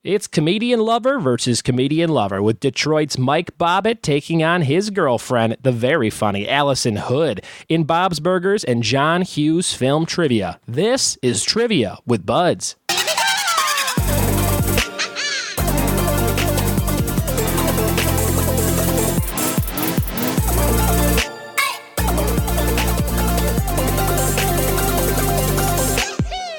It's comedian lover versus comedian lover, with Detroit's Mike Bobbitt taking on his girlfriend, the very funny Allison Hood, in Bob's Burgers and John Hughes film trivia. This is Trivia with Buds.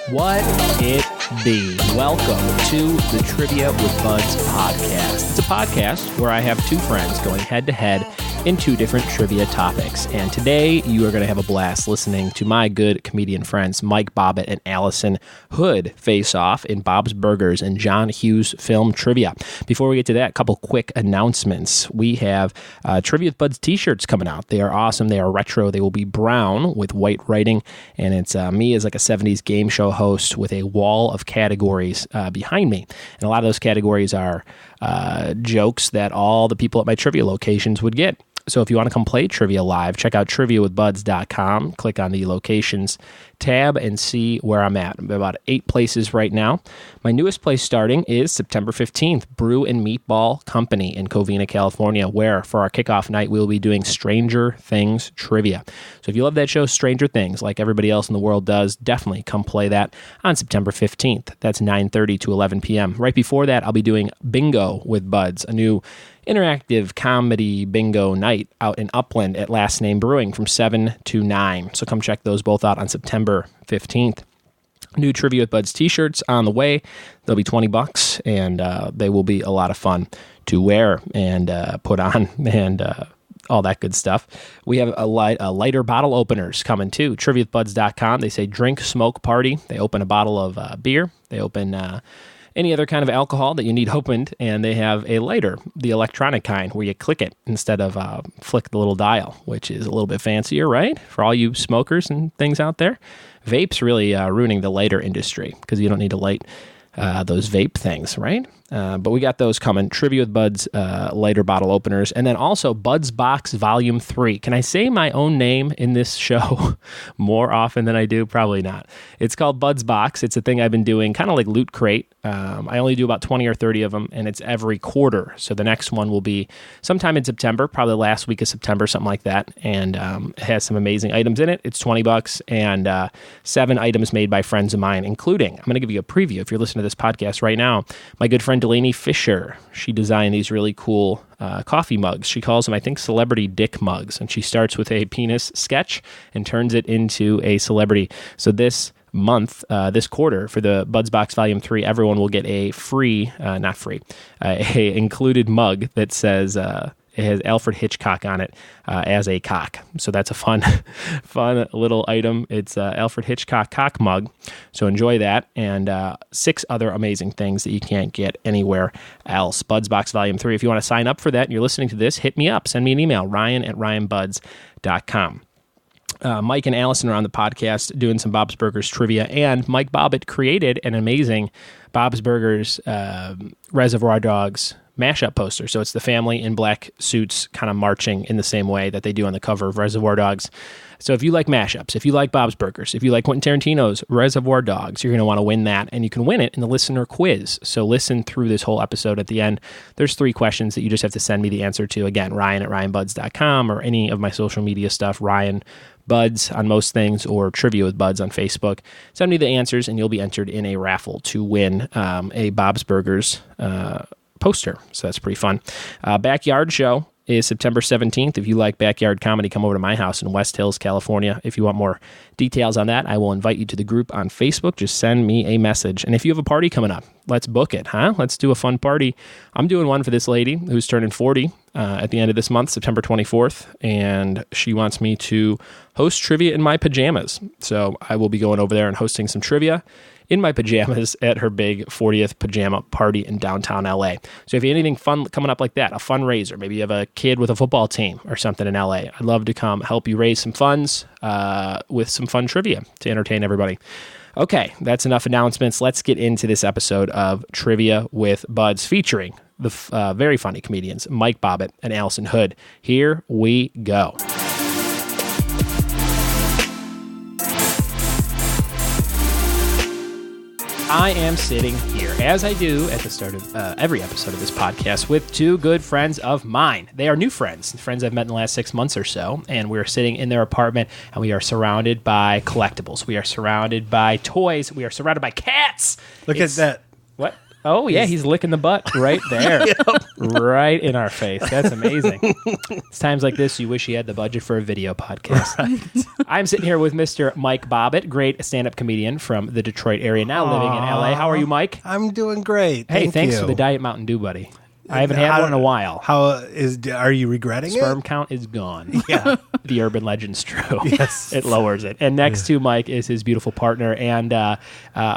What it be? Welcome to the Trivia with Buds podcast. It's a podcast where I have two friends going head-to-head in two different trivia topics. And today you are going to have a blast listening to my good comedian friends Mike Bobbitt and Allison Hood face off in Bob's Burgers and John Hughes film trivia. Before we get to that, a couple quick announcements. We have Trivia with Buds t-shirts coming out. They are awesome. They are retro. They will be brown with white writing. And it's me as like a 70s game show host with a wall of categories behind me. And a lot of those categories are jokes that all the people at my trivia locations would get. So if you want to come play trivia live, check out triviawithbuds.com, click on the locations tab and see where I'm at. I'm about 8 places right now. My newest place starting is September 15th, Brew and Meatball Co in Covina, California, where for our kickoff night, we'll be doing Stranger Things trivia. So if you love that show, Stranger Things, like everybody else in the world does, definitely come play that on September 15th. That's 9:30 to 11 p.m. Right before that, I'll be doing Bingo with Buds, a new interactive comedy bingo night out in Upland at Last Name Brewing from 7 to 9. So come check those both out on September 15th. New Trivia with Buds t-shirts on the way. They'll be $20, and they will be a lot of fun to wear and put on and all that good stuff. We have a lighter bottle openers coming too. TriviaWithBuds.com. They say drink, smoke, party. They open a bottle of beer. They open any other kind of alcohol that you need opened, and they have a lighter, the electronic kind, where you click it instead of flick the little dial, which is a little bit fancier, right? For all you smokers and things out there. Vape's really ruining the lighter industry because you don't need to light those vape things, right? But we got those coming. Trivia with Buds lighter bottle openers. And then also Buds Box Volume 3. Can I say my own name in this show more often than I do? Probably not. It's called Buds Box. It's a thing I've been doing, kind of like Loot Crate. I only do about 20 or 30 of them, and it's every quarter. So the next one will be sometime in September, probably last week of September, something like that. And it has some amazing items in it. It's $20 and 7 items made by friends of mine, including, I'm going to give you a preview if you're listening to this podcast right now, my good friend Delaney Fisher. She designed these really cool coffee mugs. She calls them, I think, celebrity dick mugs. And she starts with a penis sketch and turns it into a celebrity. So this month, this quarter, for the Buds Box Volume 3, everyone will get a a included mug that says, it has Alfred Hitchcock on it as a cock. So that's a fun little item. It's Alfred Hitchcock cock mug. So enjoy that. And 6 other amazing things that you can't get anywhere else. Buds Box Volume 3. If you want to sign up for that and you're listening to this, hit me up. Send me an email, ryan@ryanbuds.com. Mike and Allison are on the podcast doing some Bob's Burgers trivia, and Mike Bobbitt created an amazing Bob's Burgers Reservoir Dogs mashup poster. So it's the family in black suits kind of marching in the same way that they do on the cover of Reservoir Dogs. So if you like mashups, if you like Bob's Burgers, if you like Quentin Tarantino's Reservoir Dogs, you're going to want to win that, and you can win it in the listener quiz. So listen through this whole episode. At the end, there's 3 questions that you just have to send me the answer to. Again, ryan@ryanbuds.com or any of my social media stuff, Ryan Buds on most things, or Trivia with Buds on Facebook. Send me the answers, and you'll be entered in a raffle to win a Bob's Burgers poster. So that's pretty fun. Backyard show is September 17th. If you like backyard comedy, come over to my house in West Hills, California. If you want more details on that, I will invite you to the group on Facebook. Just send me a message. And if you have a party coming up, let's book it, huh? Let's do a fun party. I'm doing one for this lady who's turning 40 at the end of this month, September 24th, and she wants me to host trivia in my pajamas. So I will be going over there and hosting some trivia in my pajamas at her big 40th pajama party in downtown LA. So if you have anything fun coming up like that, a fundraiser, maybe you have a kid with a football team or something in LA, I'd love to come help you raise some funds with some fun trivia to entertain everybody. Okay, that's enough announcements. Let's get into this episode of Trivia with Buds featuring the very funny comedians Mike Bobbitt and Allison Hood. Here we go. I am sitting here, as I do at the start of every episode of this podcast, with two good friends of mine. They are new friends I've met in the last 6 months or so, and we're sitting in their apartment, and we are surrounded by collectibles. We are surrounded by toys. We are surrounded by cats. Look at that. What? Oh, yeah, he's licking the butt right there. Right in our face. That's amazing. It's times like this you wish you had the budget for a video podcast. Right. I'm sitting here with Mr. Mike Bobbitt, great stand-up comedian from the Detroit area, now living in L.A. How are you, Mike? I'm doing great. Hey, thanks for the Diet Mountain Dew, buddy. I haven't had one in a while. Are you regretting Sperm it? count is gone. Yeah. The urban legend's true. Yes. It lowers it. And next to Mike is his beautiful partner and a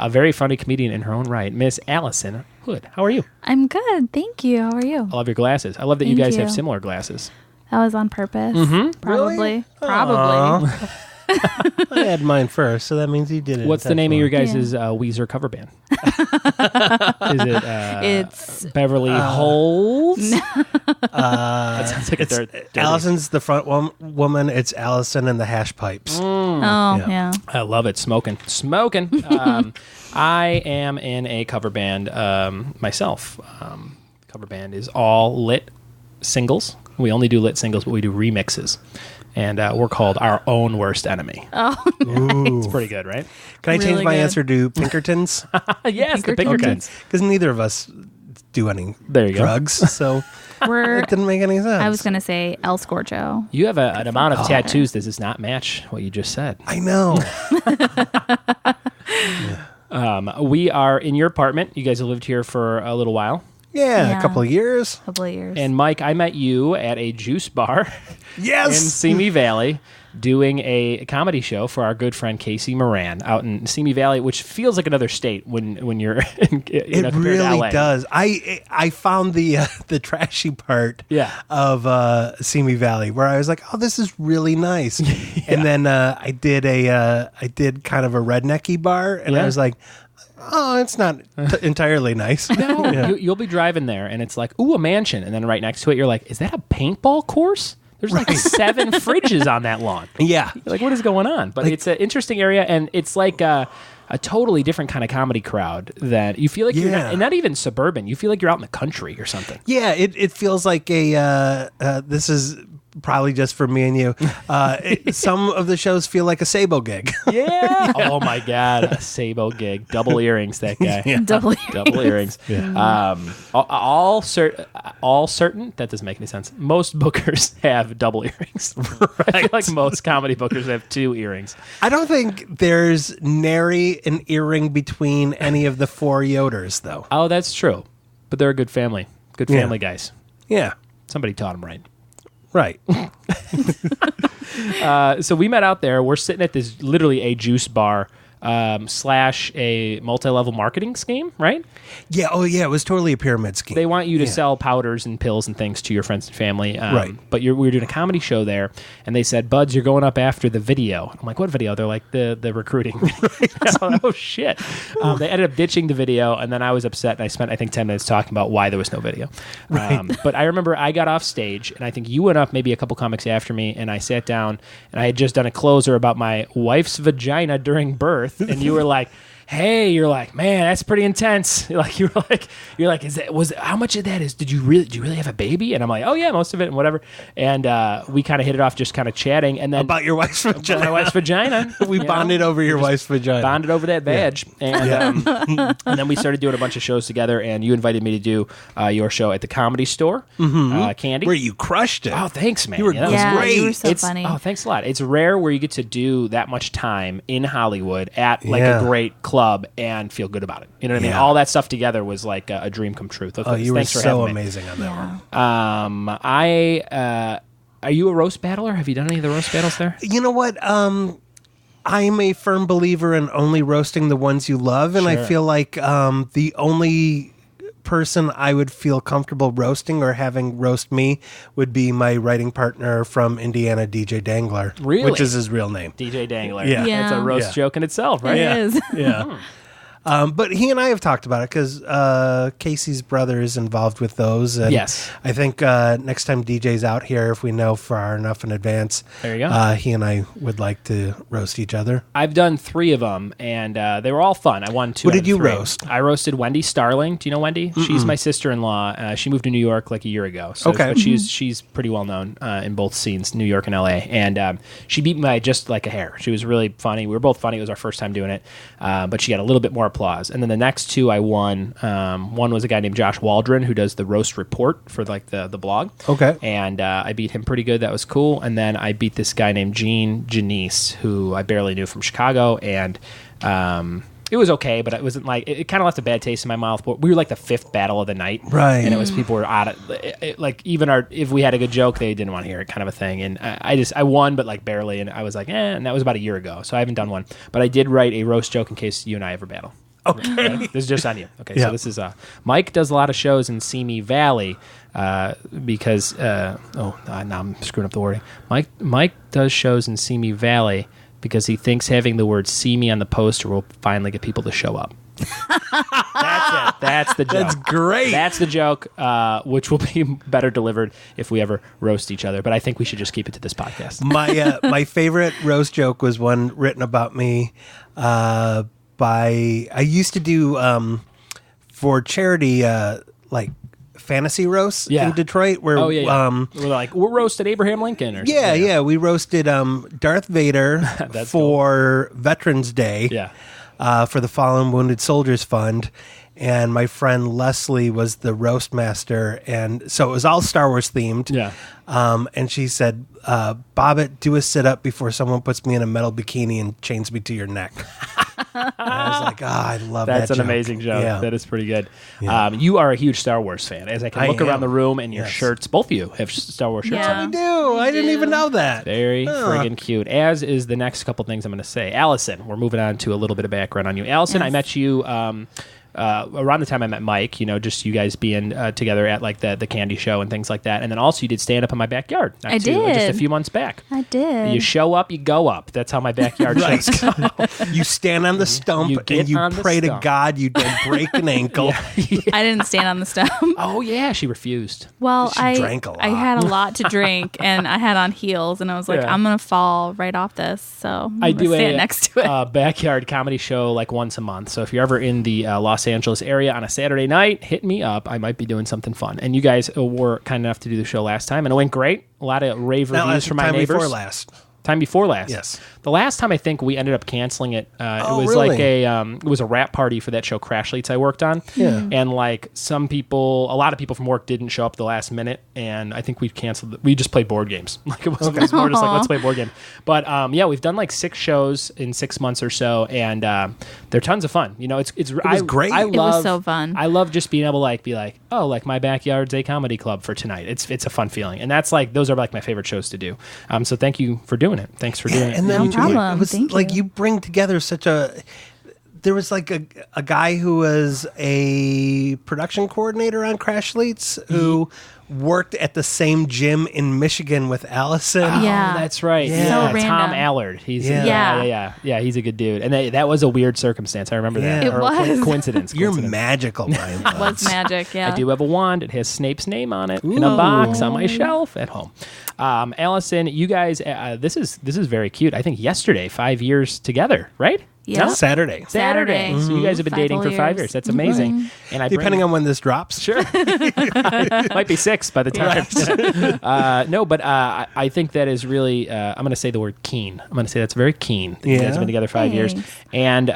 very funny comedian in her own right, Miss Allison Hood. How are you? I'm good. Thank you. How are you? I love your glasses. I love that you guys have similar glasses. That was on purpose. Mm-hmm. Probably. Really? Probably. I had mine first, so that means you did it. What's the name of your guys' Weezer cover band? Is it It's Beverly Holes? That sounds like a dirty. Allison's the front woman. It's Allison and the Hash Pipes. yeah. I love it. Smoking. I am in a cover band myself. Cover band is all lit singles. We only do lit singles, but we do remixes. And we're called Our Own Worst Enemy. Oh, It's pretty good, right? Can I change Really my good. answer to Pinkertons? Yes, the Pinkertons. Pinkertons. Because neither of us do any There you go. drugs, so we're. it didn't make any sense. I was gonna say El Scorcho. You have an amount of tattoos that does not match what you just said. I know. We are in your apartment. You guys have lived here for a little while. Yeah, a couple of years. Couple of years. And Mike, I met you at a juice bar Yes. in Simi Valley doing a comedy show for our good friend Casey Moran out in Simi Valley, which feels like another state when you're in, It compared to really LA. does. I found the trashy part of Simi Valley where I was like, oh, this is really nice. And then I did kind of a rednecky bar, and I was like, oh, it's not entirely nice. No, you'll be driving there, and it's like, ooh, a mansion. And then right next to it, you're like, is that a paintball course? There's like 7 fridges on that lawn. Yeah. You're like, what is going on? But it's an interesting area, and it's like a totally different kind of comedy crowd that you feel like you're not, and not even suburban. You feel like you're out in the country or something. Yeah, it feels like this is probably just for me and you. Some of the shows feel like a Sabo gig. Yeah. Oh my God, a Sabo gig, double earrings. That guy, double earrings. Yeah. All certain. That doesn't make any sense. Most bookers have double earrings. I feel like most comedy bookers have 2 earrings. I don't think there's nary an earring between any of the 4 Yoders, though. Oh, that's true. But they're a good family. Good family guys. Yeah. Somebody taught them right. Right. So we met out there. We're sitting at this literally a juice bar / a multi-level marketing scheme, right? Yeah. Oh, yeah. It was totally a pyramid scheme. They want you to sell powders and pills and things to your friends and family. Right. But we were doing a comedy show there, and they said, Buds, you're going up after the video. I'm like, what video? They're like, the recruiting. Oh, shit. They ended up ditching the video, and then I was upset, and I spent, I think, 10 minutes talking about why there was no video. Right. But I remember I got off stage, and I think you went up maybe a couple comics after me, and I sat down, and I had just done a closer about my wife's vagina during birth, and you were like, hey, you're like, man, that's pretty intense. You're like, how much of that is, do you really have a baby? And I'm like, oh yeah, most of it and whatever. And we kind of hit it off just kind of chatting. And then about your wife's vagina. My wife's vagina. We bonded over your wife's vagina. Bonded over that badge. Yeah. And then we started doing a bunch of shows together, and you invited me to do your show at the Comedy Store, Candy. Where you crushed it. Oh, thanks, man. You were that was great. You were so funny. Oh, thanks a lot. It's rare where you get to do that much time in Hollywood at like a great club and feel good about it. You know what I mean? All that stuff together was like a dream come true. Oh, you were thanks for so having me. amazing on that one. Are you a roast battler? Have you done any of the roast battles there? You know what? I'm a firm believer in only roasting the ones you love, and I feel like the only person I would feel comfortable roasting or having roast me would be my writing partner from Indiana, DJ Dangler. Really? Which is his real name. DJ Dangler. Yeah. It's a roast joke in itself, right? It is. Yeah. But he and I have talked about it because Casey's brother is involved with those. And yes. I think next time DJ's out here, if we know far enough in advance, there you go. He and I would like to roast each other. I've done 3 of them, and they were all fun. I won 2. What did you roast? I roasted Wendy Starling. Do you know Wendy? Mm-mm. She's my sister-in-law. She moved to New York like a year ago. So, okay. But she's pretty well known in both scenes, New York and L.A. And she beat me by just like a hair. She was really funny. We were both funny. It was our first time doing it. But she got a little bit more applause. And then the next 2 I won. One was a guy named Josh Waldron who does the roast report for like the blog. Okay. And I beat him pretty good. That was cool. And then I beat this guy named Gene Janice, who I barely knew from Chicago. And it was okay, but it wasn't like it kind of left a bad taste in my mouth. But we were like the 5th battle of the night, right? And it was people were out of like even if we had a good joke, they didn't want to hear it, kind of a thing. And I won, but like barely. And I was like, and that was about a year ago, so I haven't done one. But I did write a roast joke in case you and I ever battle. Okay, right? This is just on you. Okay, yeah. So this is Mike does a lot of shows in Simi Valley because now I'm screwing up the wording. Mike does shows in Simi Valley because he thinks having the word "see me" on the poster will finally get people to show up. That's it. That's the joke. That's great. That's the joke, which will be better delivered if we ever roast each other. But I think we should just keep it to this podcast. My favorite roast joke was one written about me I used to do for charity like for roasts in Detroit where we're like we're roasted Abraham Lincoln or something. We roasted Darth Vader for cool. Veterans Day for the Fallen Wounded Soldiers Fund, and my friend Leslie was the roast master, and so it was all Star Wars themed. And she said, Bobbit, do a sit-up before someone puts me in a metal bikini and chains me to your neck. And I was like, I love that. That's an amazing joke. Yeah. That is pretty good. Yeah. You are a huge Star Wars fan. As I can look around the room and your shirts, both of you have Star Wars shirts on. We do. I didn't even know that. Very friggin' cute. As is the next couple things I'm going to say. Allison, we're moving on to a little bit of background on you. Allison, I met you around the time I met Mike, just you guys being together at like the candy show and things like that. And then also you did stand up in my backyard. I did. Just a few months back. I did. You show up, you go up. That's how my backyard shows go. You stand on the stump and you pray to God you don't break an ankle. I didn't stand on the stump. Oh, yeah. She refused. Well, she drank a lot. I had a lot to drink and I had on heels and I was like, I'm going to fall right off this. So I do stand next to it. Backyard comedy show like once a month. So if you're ever in the Los Angeles area on a Saturday night, hit me up. I might be doing something fun. And you guys were kind enough to do the show last time, and it went great. A lot of rave reviews from my neighbors. Time before last. Yes. The last time I think we ended up canceling it. It was really? like it was a wrap party for that show Crash Leads I worked on. Yeah. And like a lot of people from work didn't show up the last minute, and I think we canceled it. We just played board games. Like it was more just like let's play a board game. But we've done like 6 shows in 6 months or so, and they're tons of fun. It was great. It was so fun. I love just being able to be like, oh, like my backyard's a comedy club for tonight. It's a fun feeling, and that's like those are like my favorite shows to do. So thank you for doing it. Thanks for doing it. And then No problem. it was Thank like you. you bring together such a. There was like a guy who was a production coordinator on Crash Leads who worked at the same gym in Michigan with Allison. Yeah. Oh, that's right. Yeah. So Tom random. Allard. He's Yeah. he's a good dude. And that was a weird circumstance. I remember that. Yeah. It was. Coincidence. You're magical, Brian. It was magic, yeah. I do have a wand. It has Snape's name on it in a box on my shelf at home. Allison, you guys, this is very cute. I think yesterday, 5 years together, right? Yeah. No? Saturday. Saturday. So you guys have been 5 dating whole for 5 years. years. That's amazing. And I Depending on when this drops. Sure. Might be 6 by the time. No, but I think that is really, I'm going to say the word keen. I'm going to say that's very keen. You guys have been together 5 years. Thanks. And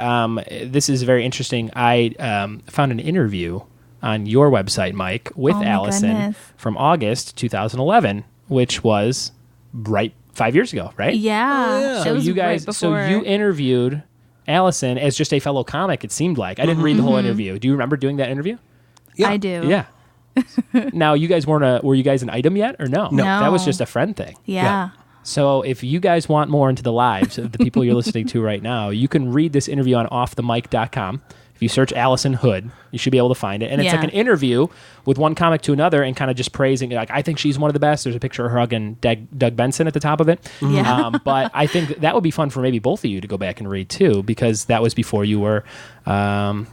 this is very interesting. I found an interview on your website, Mike, with Oh my Allison goodness. from August 2011, which was right 5 years ago, right? Yeah. So It was you guys, right before. so you interviewed Allison as just a fellow comic, it seemed like. I didn't read the whole interview. Do you remember doing that interview? Yeah. I do. Yeah. Now, you guys were you guys an item yet or no? No. That was just a friend thing. Yeah. So if you guys want more into the lives of the people you're listening to right now, you can read this interview on offthemic.com. If If you search Allison Hood, you should be able to find it. And it's like an interview with one comic to another and kind of just praising, like, I think she's one of the best. There's a picture of her hugging Doug Benson at the top of it. Yeah. But I think that would be fun for maybe both of you to go back and read too, because that was before you were, hot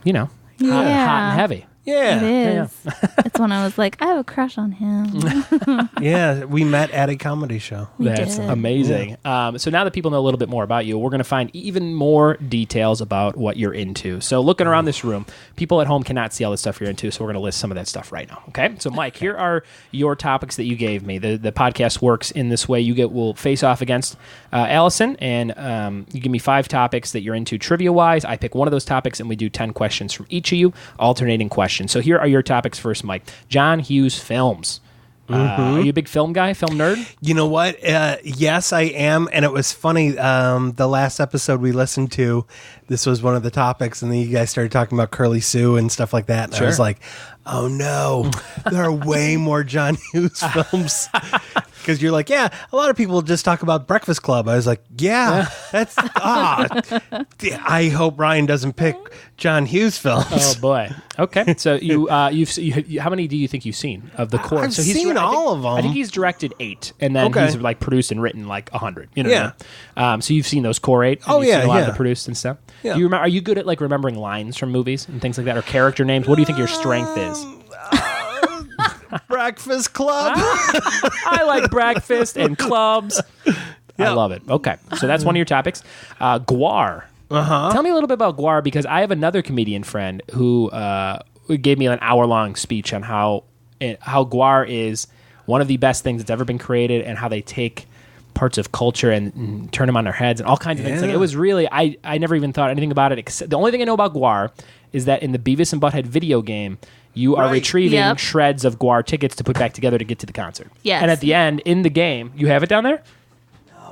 and heavy. Yeah. It is. It's when I was like, I have a crush on him. Yeah, we met at a comedy show. That's amazing. Yeah. So now that people know a little bit more about you, we're going to find even more details about what you're into. So looking around this room, people at home cannot see all the stuff you're into, so we're going to list some of that stuff right now. Okay? So Mike, here are your topics that you gave me. The podcast works in this way. We'll face off against Allison, and you give me 5 topics that you're into trivia-wise. I pick one of those topics, and we do 10 questions from each of you, alternating questions. So here are your topics first, Mike. John Hughes films. Are you a big film guy, film nerd? You know what? Yes, I am. And it was funny. The last episode we listened to, this was one of the topics. And then you guys started talking about Curly Sue and stuff like that. And I was like, oh no, there are way more John Hughes films. Because you're like, yeah, a lot of people just talk about Breakfast Club. I was like, yeah, that's I hope Ryan doesn't pick John Hughes films. Oh boy. Okay. So you how many do you think you've seen of the core? I've seen all of them. I think he's directed 8, and then he's like produced and written like 100. You know what I mean? So you've seen those core 8. And you've seen a lot of the produced and stuff. Yeah. Do you remember? Are you good at like remembering lines from movies and things like that, or character names? What do you think your strength is? Breakfast Club. I like breakfast and clubs. I love it. Okay, so that's one of your topics. Guar. Tell me a little bit about Guar, because I have another comedian friend who gave me an hour-long speech on how Guar is one of the best things that's ever been created, and how they take parts of culture and turn them on their heads and all kinds of things. Like, it was really, I never even thought anything about it. Except, the only thing I know about Guar is that in the Beavis and Butthead video game, you are retrieving shreds of Guar tickets to put back together to get to the concert. Yes. And at the end, in the game, you have it down there?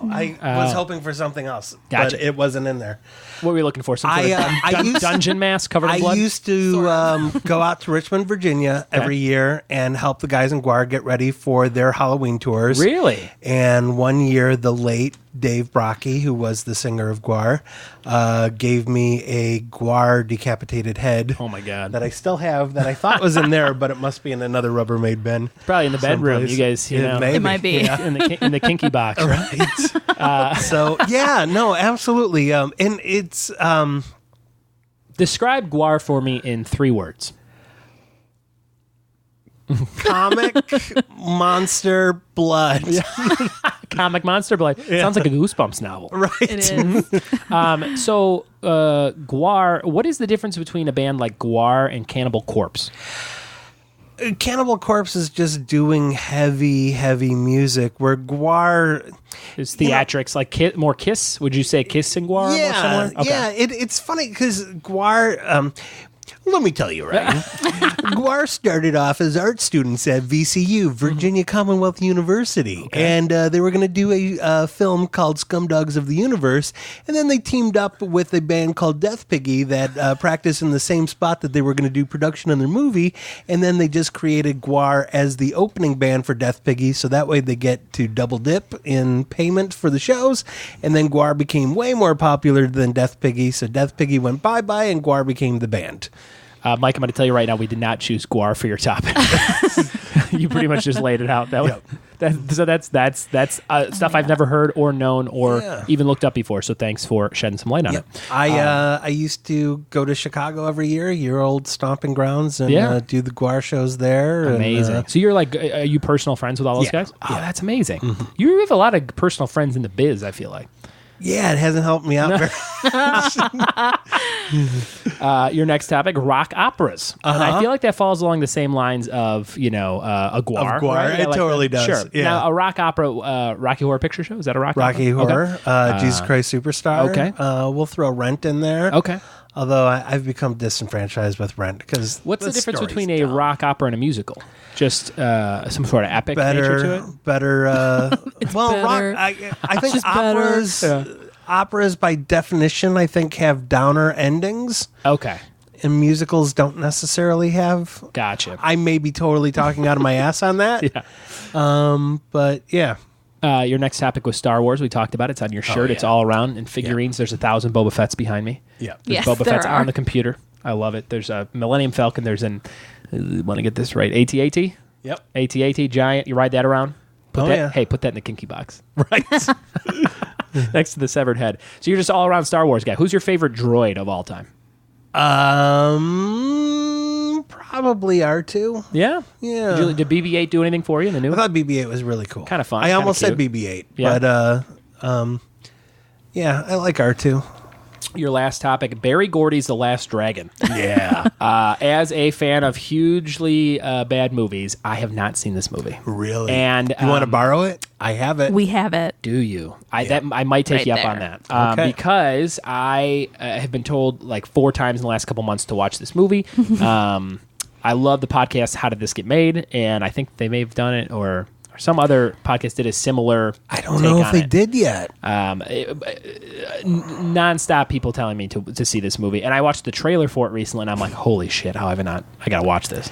No, I was hoping for something else, but it wasn't in there. What were you looking for? Some sort of dungeon mask covered in blood? I used to go out to Richmond, Virginia every year and help the guys in Guar get ready for their Halloween tours. Really? And one year, the late Dave Brocky, who was the singer of Guar, gave me a Guar decapitated head. Oh my God! That I still have, that I thought was in there, but it must be in another Rubbermaid bin. Probably in the bedroom. Someplace. You guys, it might be in the kinky box, right? So absolutely. And it's describe Guar for me in 3 words. Comic monster blood. Comic monster blood. Sounds like a Goosebumps novel. Right. It is. So Guar, what is the difference between a band like Guar and Cannibal Corpse? Cannibal Corpse is just doing heavy music, where Guar is theatrics, like more Kiss. Would you say Kiss and Guar are more similar? Okay. Yeah. It's funny because Guar. Let me tell you, right? Guar started off as art students at VCU, Virginia Commonwealth University. And they were going to do a film called Scumdogs of the Universe. And then they teamed up with a band called Death Piggy that practiced in the same spot that they were going to do production on their movie. And then they just created Guar as the opening band for Death Piggy. So that way they get to double dip in payment for the shows. And then Guar became way more popular than Death Piggy. So Death Piggy went bye-bye and Guar became the band. Mike, I'm going to tell you right now, we did not choose Guar for your topic. You pretty much just laid it out. That's stuff I've never heard or known or even looked up before. So thanks for shedding some light on it. I used to go to Chicago every year, your old stomping grounds, and do the Guar shows there. Amazing. So you're like, are you personal friends with all those guys? Oh, that's amazing. Mm-hmm. You have a lot of personal friends in the biz, I feel like. Yeah, it hasn't helped me out very much. Your next topic, rock operas. And I feel like that falls along the same lines of, a Guar. Of Guar, right? it totally does. Sure. Yeah. Now, a rock opera, Rocky Horror Picture Show, is that a rock Rocky opera? Horror, Jesus Christ Superstar. Okay. We'll throw Rent in there. Okay. Although I've become disenfranchised with Rent because what's the difference between a rock opera and a musical? Just some sort of epic nature to it. Better. Better. Rock. I think operas by definition, I think, have downer endings. Okay. And musicals don't necessarily have. Gotcha. I may be totally talking out of my ass on that. But yeah. Your next topic was Star Wars. We talked about it. It's on your shirt. It's all around. And figurines. There's 1,000 Boba Fett's behind me. Yeah. There's Boba Fett's on the computer. I love it. There's a Millennium Falcon. There's an, want to get this right, AT-AT? Yep. AT-AT Giant. You ride that around? Yeah. Hey, put that in the kinky box. Right. Next to the severed head. So you're just all around Star Wars guy. Who's your favorite droid of all time? Probably R2. Yeah? Yeah. Did BB-8 do anything for you in the new I thought BB-8 was really cool. Kind of fun. I almost said cute. BB-8, Yeah. but yeah, I like R2. Your last topic, Barry Gordy's The Last Dragon. Yeah. As a fan of hugely bad movies, I have not seen this movie. Really? And you want to borrow it? I have it. We have it. Do you? I might take Right you up there. on that. Okay. Because I have been told like 4 times in the last couple months to watch this movie. I love the podcast How Did This Get Made? And I think they may have done it, or some other podcast did a similar I don't know if they did yet. Nonstop people telling me to see this movie. And I watched the trailer for it recently, and I'm like, holy shit, how have I not? I got to watch this.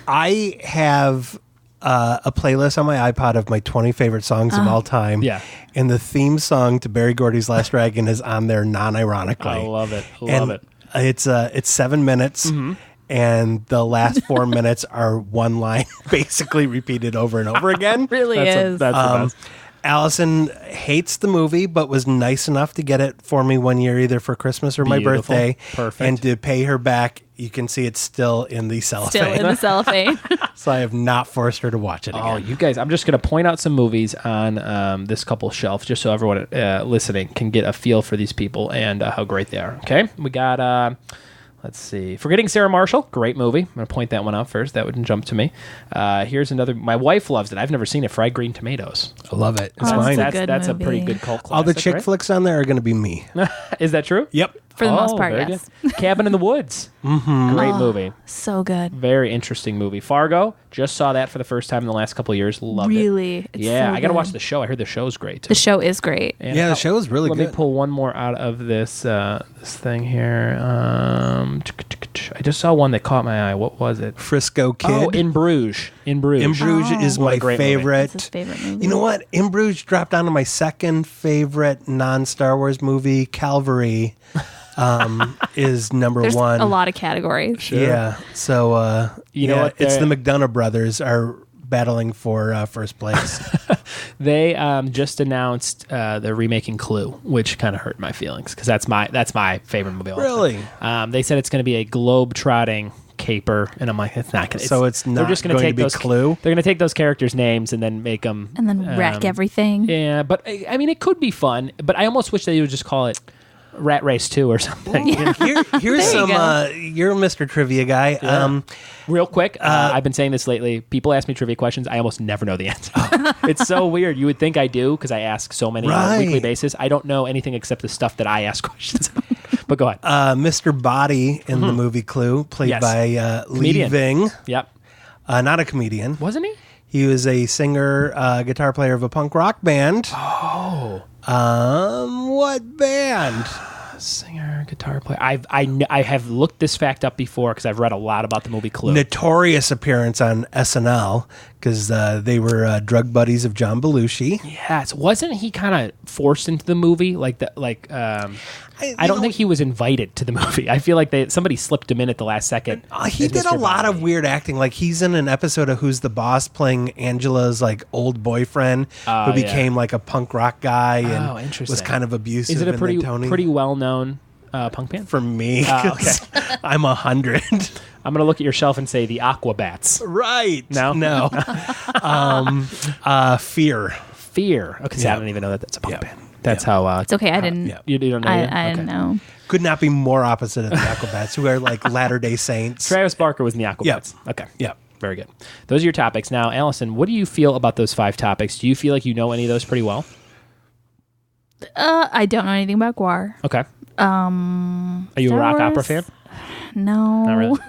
I have a playlist on my iPod of my 20 favorite songs of all time. Yeah. And the theme song to Barry Gordy's Last Dragon is on there non-ironically. I love it. And it's 7 minutes. Mm-hmm. And the last 4 minutes are one line basically repeated over and over again. Really is. That's the best. Allison hates the movie, but was nice enough to get it for me one year, either for Christmas or my Beautiful. birthday. Perfect. And to pay her back, you can see it's still in the cellophane. Still in the cellophane. So I have not forced her to watch it again. Oh, you guys, I'm just going to point out some movies on this couple's shelf just so everyone listening can get a feel for these people and how great they are. Okay? We got... let's see. Forgetting Sarah Marshall, great movie. I'm going to point that one out first. That wouldn't jump to me. Here's another. My wife loves it. I've never seen it. Fried Green Tomatoes. I love it. It's Oh, mine. that's a good That's a movie. pretty good cult classic. All the chick right? flicks on there are going to be me. Is that true? Yep. For the most part, very yes. good. Cabin in the Woods. Great movie. So good. Very interesting movie. Fargo. Just saw that for the first time in the last couple of years. Loved it. Really? It's Yeah, so I got to good. watch the show. I heard the show's great too. The show is great. And Yeah, the show is really let good. me pull one more out of this this thing here. I just saw one that caught my eye. What was it? Frisco Kid. Oh, In Bruges. In Bruges. In Bruges is What a my great movie. favorite. It's his favorite movie. You know what? In Bruges dropped down to my second favorite non-Star Wars movie. Calvary is number There's one. a lot of categories. Yeah. So You know what? It's the They're- McDonough brothers are battling for first place. They just announced they're remaking Clue, which kind of hurt my feelings because that's my favorite movie. Of all Really? time. They said it's going to be a globe-trotting caper, and I'm like, it's not going to. So it's not they're just gonna going to take be those Clue? They're going to take those characters' names and then make them And then wreck everything. Yeah, but I mean, it could be fun. But I almost wish they would just call it Rat Race 2 or something. You know? Here's There you some. go. You're Mr. Trivia guy. Yeah. Real quick, I've been saying this lately. People ask me trivia questions. I almost never know the answer. It's so weird. You would think I do because I ask so many on a Right. weekly basis. I don't know anything except the stuff that I ask questions about. But go ahead. Mr. Body in the movie Clue, played Yes. by Lee Comedian. Ving. Yep. Not a comedian. Wasn't he? He was a singer, guitar player of a punk rock band. Oh. What band? Singer, guitar player. I have looked this fact up before because I've read a lot about the movie Clue. Notorious appearance on SNL because they were drug buddies of John Belushi. Yes, wasn't he kind of forced into the movie? Like that? Like I don't think he was invited to the movie. I feel like somebody slipped him in at the last second. He as did a Mr. lot of Body. weird acting. Like he's in an episode of Who's the Boss playing Angela's like old boyfriend who became like a punk rock guy and was interesting. kind of abusive. Is it a and pretty then Tony, pretty well known punk band? for me? 'Cause I'm 100. I'm gonna look at your shelf and say the Aquabats. Right. No? No. Fear. Fear. Okay, see, I Yeah. don't even know that that's a punk Yeah. band. That's how. It's okay. I didn't. yeah. You don't know. I yet? didn't Okay. know. Could not be more opposite of the Aquabats, who are like Latter-day Saints. Travis Barker was in the Aquabats. Okay. Yeah. Very good. Those are your topics. Now, Allison, what do you feel about those 5 topics? Do you feel like you know any of those pretty well? I don't know anything about Guar. Okay. Are you a Star rock opera Wars? fan? No. Not really.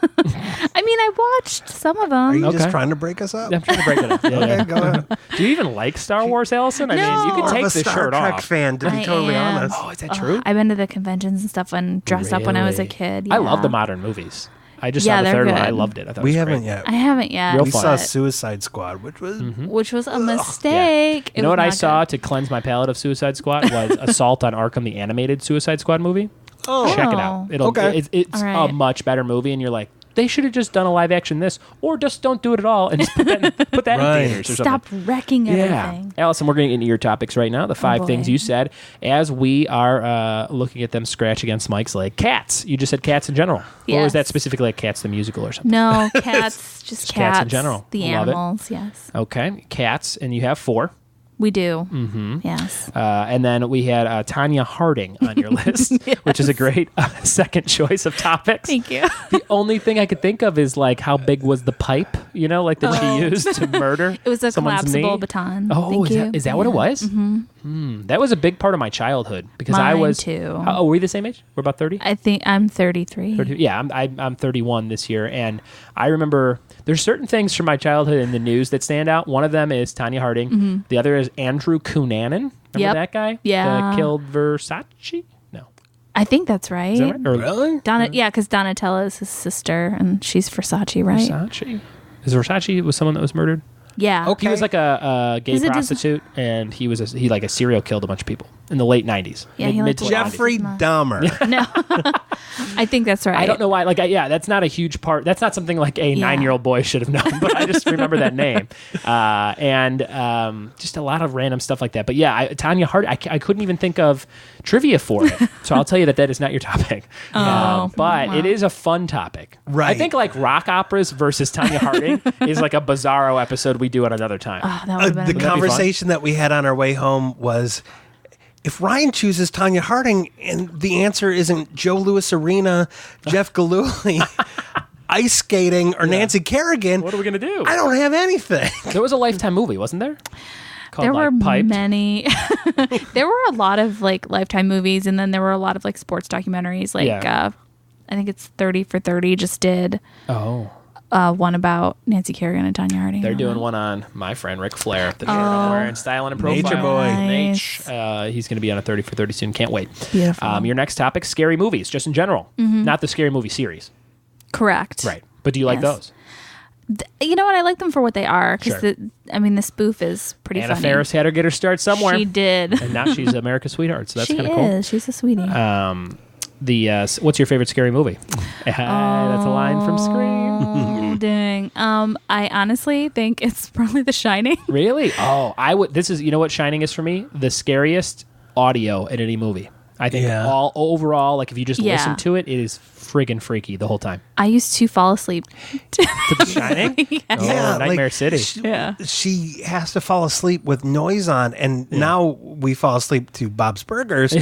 I mean, I watched some of them. Are you Okay. just trying to break us up? I'm trying to break it up. Yeah, Okay, yeah. go ahead. Do you even like Star Wars, Allison? I mean, you No. can take I'm a the Star shirt Trek off. fan, to be I totally am. honest. Oh, is that true? I've been to the conventions and stuff and dressed up when I was a Really? kid. I love yeah. the modern movies. I just Yeah, saw the they're third one. good. I loved it. I thought We it was haven't great. yet. I haven't yet. Real We fun. saw but- Suicide Squad, which was which was a mistake. You It know was what I not saw good. to cleanse my palate of Suicide Squad was Assault on Arkham, the animated Suicide Squad movie. Check it out. It's a much better movie, and you're like, they should have just done a live action this, or just don't do it at all and just put that in theaters or something. Stop wrecking everything. Allison, we're going to get into your topics right now. The 5 things you said as we are looking at them scratch against Mike's leg. Cats. You just said cats in general. Yes. Or was that specifically like Cats the musical or something? No, cats. Just cats in general. The animals, yes. Okay. Cats, and you have 4. We do. Mm-hmm. Yes. And then we had Tanya Harding on your list, which is a great second choice of topics. Thank you. The only thing I could think of is like how big was the pipe, like that she used to murder It was a collapsible knee? baton. Oh, is that what it was? Mm-hmm. That was a big part of my childhood because Mine I was too. Were we the same age? We're about 30? I think I'm 33. 30, yeah, I'm 31 this year, and I remember there's certain things from my childhood in the news that stand out. One of them is Tanya Harding. Mm-hmm. The other is Andrew Cunanan. Remember that guy? Yeah. That killed Versace? No. I think that's right. Is that right? Really? Yeah, because Donatella is his sister, and she's Versace, right? Versace? Is Versace was someone that was murdered? Yeah. Okay. He was like a gay prostitute, and he like a serial killed a bunch of people in the late 90s. Yeah, mid to late 90s. Jeffrey Dahmer. No. I think that's right. I don't know why. That's not a huge part. That's not something like a 9-year-old boy should have known, but I just remember that name. And just a lot of random stuff like that. But yeah, Tanya Harding, I couldn't even think of trivia for it. So I'll tell you that is not your topic. But it is a fun topic. Right. I think like rock operas versus Tanya Harding is like a bizarro episode we do at another time. Oh, that would have been The conversation that we had on our way home was, if Ryan chooses Tanya Harding and the answer isn't Joe Louis Arena, Jeff Gillooly, ice skating, or Nancy Kerrigan, what are we going to do? I don't have anything. There was a Lifetime movie, wasn't there? Called, there were Piped. many. There were a lot of like Lifetime movies, and then there were a lot of like sports documentaries. Like I think it's 30 for 30 just did. One about Nancy Kerrigan and Tanya Harding. They're doing one on my friend Ric Flair, the shirt I'm wearing, styling and profile. Nature boy. Nice. He's going to be on a 30 for 30 soon. Can't wait. Beautiful. Your next topic, scary movies, just in general. Not the scary movie series. Correct. Right. But do you like those? You know what? I like them for what they are. Because, Sure. the spoof is pretty Anna funny. Faris had her get her start somewhere. She did. And now she's America's sweetheart, so that's kind of cool. She is. She's a sweetie. What's your favorite scary movie? That's a line from Scream. Oh, dang. I honestly think it's probably The Shining. Really? Oh, I would. This is, you know what Shining is for me? The scariest audio in any movie. I think all overall, like if you just listen to it, it is friggin' freaky the whole time. I used to fall asleep To The Shining? Yeah, Nightmare City. She has to fall asleep with noise on, and now we fall asleep to Bob's Burgers.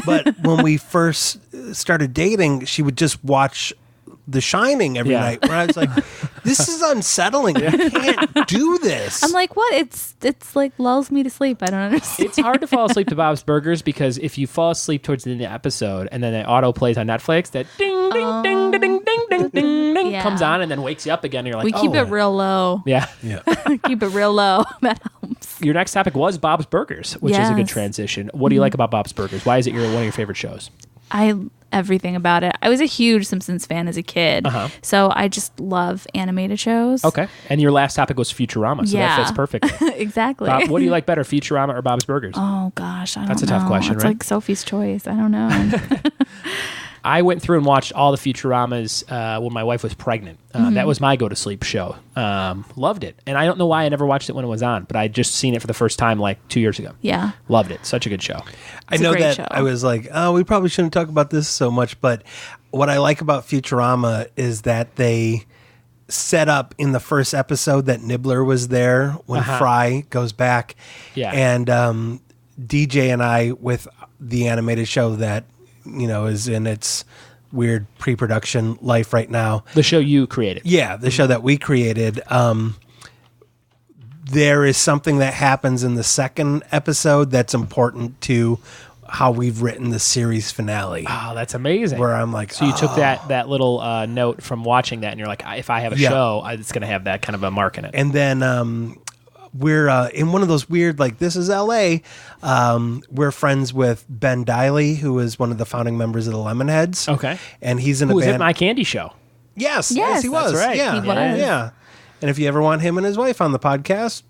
But when we first started dating, she would just watch The Shining every night. Where I was like, "This is unsettling. You can't do this." I'm like, what? It's like lulls me to sleep. I don't understand. It's hard to fall asleep to Bob's Burgers because if you fall asleep towards the end of the episode and then it auto plays on Netflix, that ding, ding, ding, ding, ding, ding, ding, ding comes on and then wakes you up again. And you're like, we keep it real low. Yeah. Keep it real low. That helps. Your next topic was Bob's Burgers, which is a good transition. What do you like about Bob's Burgers? Why is it one of your favorite shows? Everything about it. I was a huge Simpsons fan as a kid, so I just love animated shows. Okay. And your last topic was Futurama, so that fits perfect. Exactly. Bob, what do you like better, Futurama or Bob's Burgers? Oh, gosh. I don't know. That's a tough question, it's right? like Sophie's Choice. I don't know. I went through and watched all the Futuramas when my wife was pregnant. That was my go-to-sleep show. Loved it. And I don't know why I never watched it when it was on, but I just seen it for the first time like 2 years ago. Yeah. Loved it. Such a good show. I know that show. I was like, oh, we probably shouldn't talk about this so much, but what I like about Futurama is that they set up in the first episode that Nibbler was there when Fry goes back. Yeah. And DJ and I, with the animated show that, is in its weird pre-production life right now. The show you created. Yeah, the show that we created. There is something that happens in the second episode that's important to how we've written the series finale. Oh, that's amazing. Where I'm like, so you took that little note from watching that, and you're like, if I have a show, it's going to have that kind of a mark in it. And then we're in one of those weird, like, this is L.A. We're friends with Ben Diley, who is one of the founding members of the Lemonheads. Okay. And he's in a Who was band. at My Candy Show. Yes, Yes, he was. that's right. Yeah, He was. yeah. And if you ever want him and his wife on the podcast,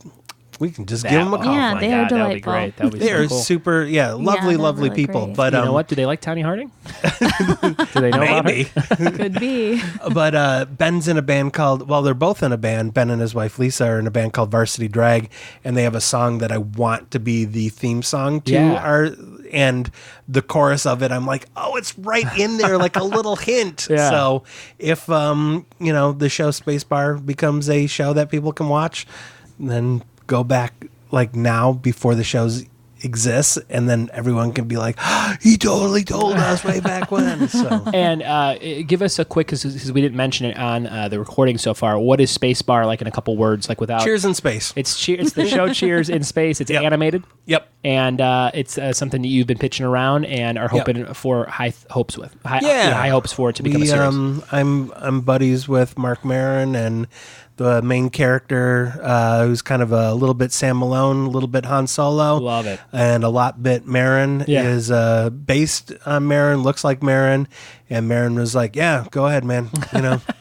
we can just give them a call. Yeah, they are delightful. That would be great. That would be They are cool. super, lovely really people. great. But you know what? Do they like Tony Harding? Do they know maybe. about her? Could be. But Ben's in a band called, they're both in a band. Ben and his wife Lisa are in a band called Varsity Drag, and they have a song that I want to be the theme song to and the chorus of it, I'm like, oh, it's right in there, like a little hint. Yeah. So if the show Spacebar becomes a show that people can watch, then go back like now before the shows exists, and then everyone can be like, oh, he totally told us way back when. So. And give us a quick, because we didn't mention it on the recording so far, what is Spacebar like in a couple words, like without... Cheers in Space. It's the show Cheers in Space. It's animated. Yep. And it's something that you've been pitching around and are hoping for high hopes for it to become a series. I'm buddies with Mark Maron, and the main character, who's kind of a little bit Sam Malone, a little bit Han Solo. Love it. And a lot bit Maron is based on Maron, looks like Maron. And Maron was like, yeah, go ahead, man.